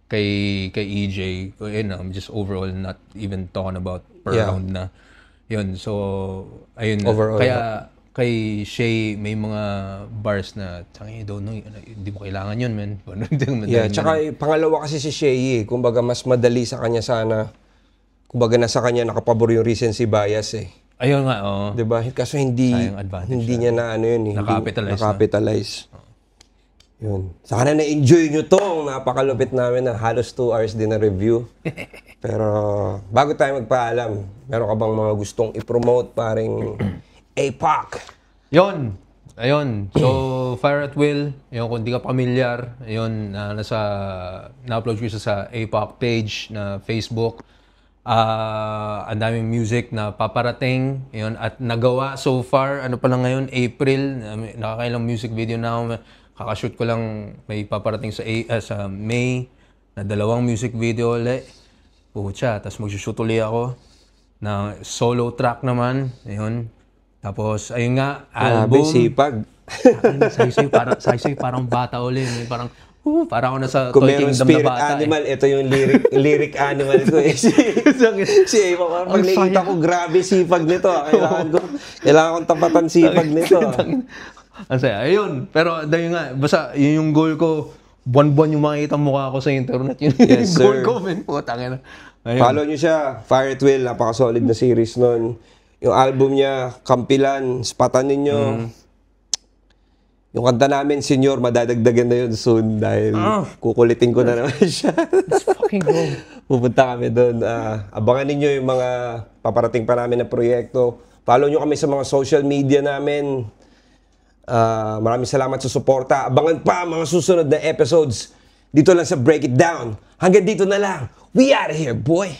kay EJ I'm just overall not even talking about per round na yun so ayun overall, kay Shay may mga bars na I don't know, hindi mo kailangan yun, man. Yeah, tsaka pangalawa kasi si Shay, kumbaga mas madali sa kanya sana. Kumbaga nasa kanya nakapabor yung recency bias eh. Ayun nga, oo. 'Di ba? Kasi hindi niya na ano yun, nakapitalize. Yun. Sana na-enjoy nyo tong napakalupit namin na halos 2 hours din na review. Pero bago tayo magpaalam, meron ka bang mga gustong i-promote paring APOC? Yun. Ayun. So, Fire at Will, yun, kung di ka pamilyar, yun, na-upload ko sa APOC page na Facebook. Ang daming music na paparating, yun, at nagawa so far, ano pa lang ngayon, April, nakakailang music video na ako. Kakashoot ko lang, may paparating sa May, na 2 music video ulit. Pucha, tapos mag-shoot ulit ako na solo track naman, ayun. Tapos, ayun nga, album. Sipag. Saysay parang bata ulit. Parang ako nasa Kung Toy meron Kingdom spirit na bata. animal, ito yung lyric animal ko eh. Si Ava, pag nakita ko, grabe sipag nito. Kailangan kong tapatan sipag nito. Ang saya. Ayun. Pero dahil nga, basta yun yung goal ko. Buwan-buwan yung makikita mukha ko sa internet. Yun Yes, yung goal sir. ko, man. Putangin na. Follow nyo siya. Fire at Will, napaka-solid na series nun. Yung album niya, Kampilan, spatan ninyo. Yung kanta namin, Senyor, madadagdagan na yun soon dahil kukulitin ko na naman siya. Let's fucking go. Pupunta kami doon. Abangan ninyo yung mga paparating pa namin na proyekto. Follow nyo kami sa mga social media namin. Maraming salamat sa suporta. Abangan pa mga susunod na episodes dito lang sa Break It Down. Hanggang dito na lang. We out of here, boy!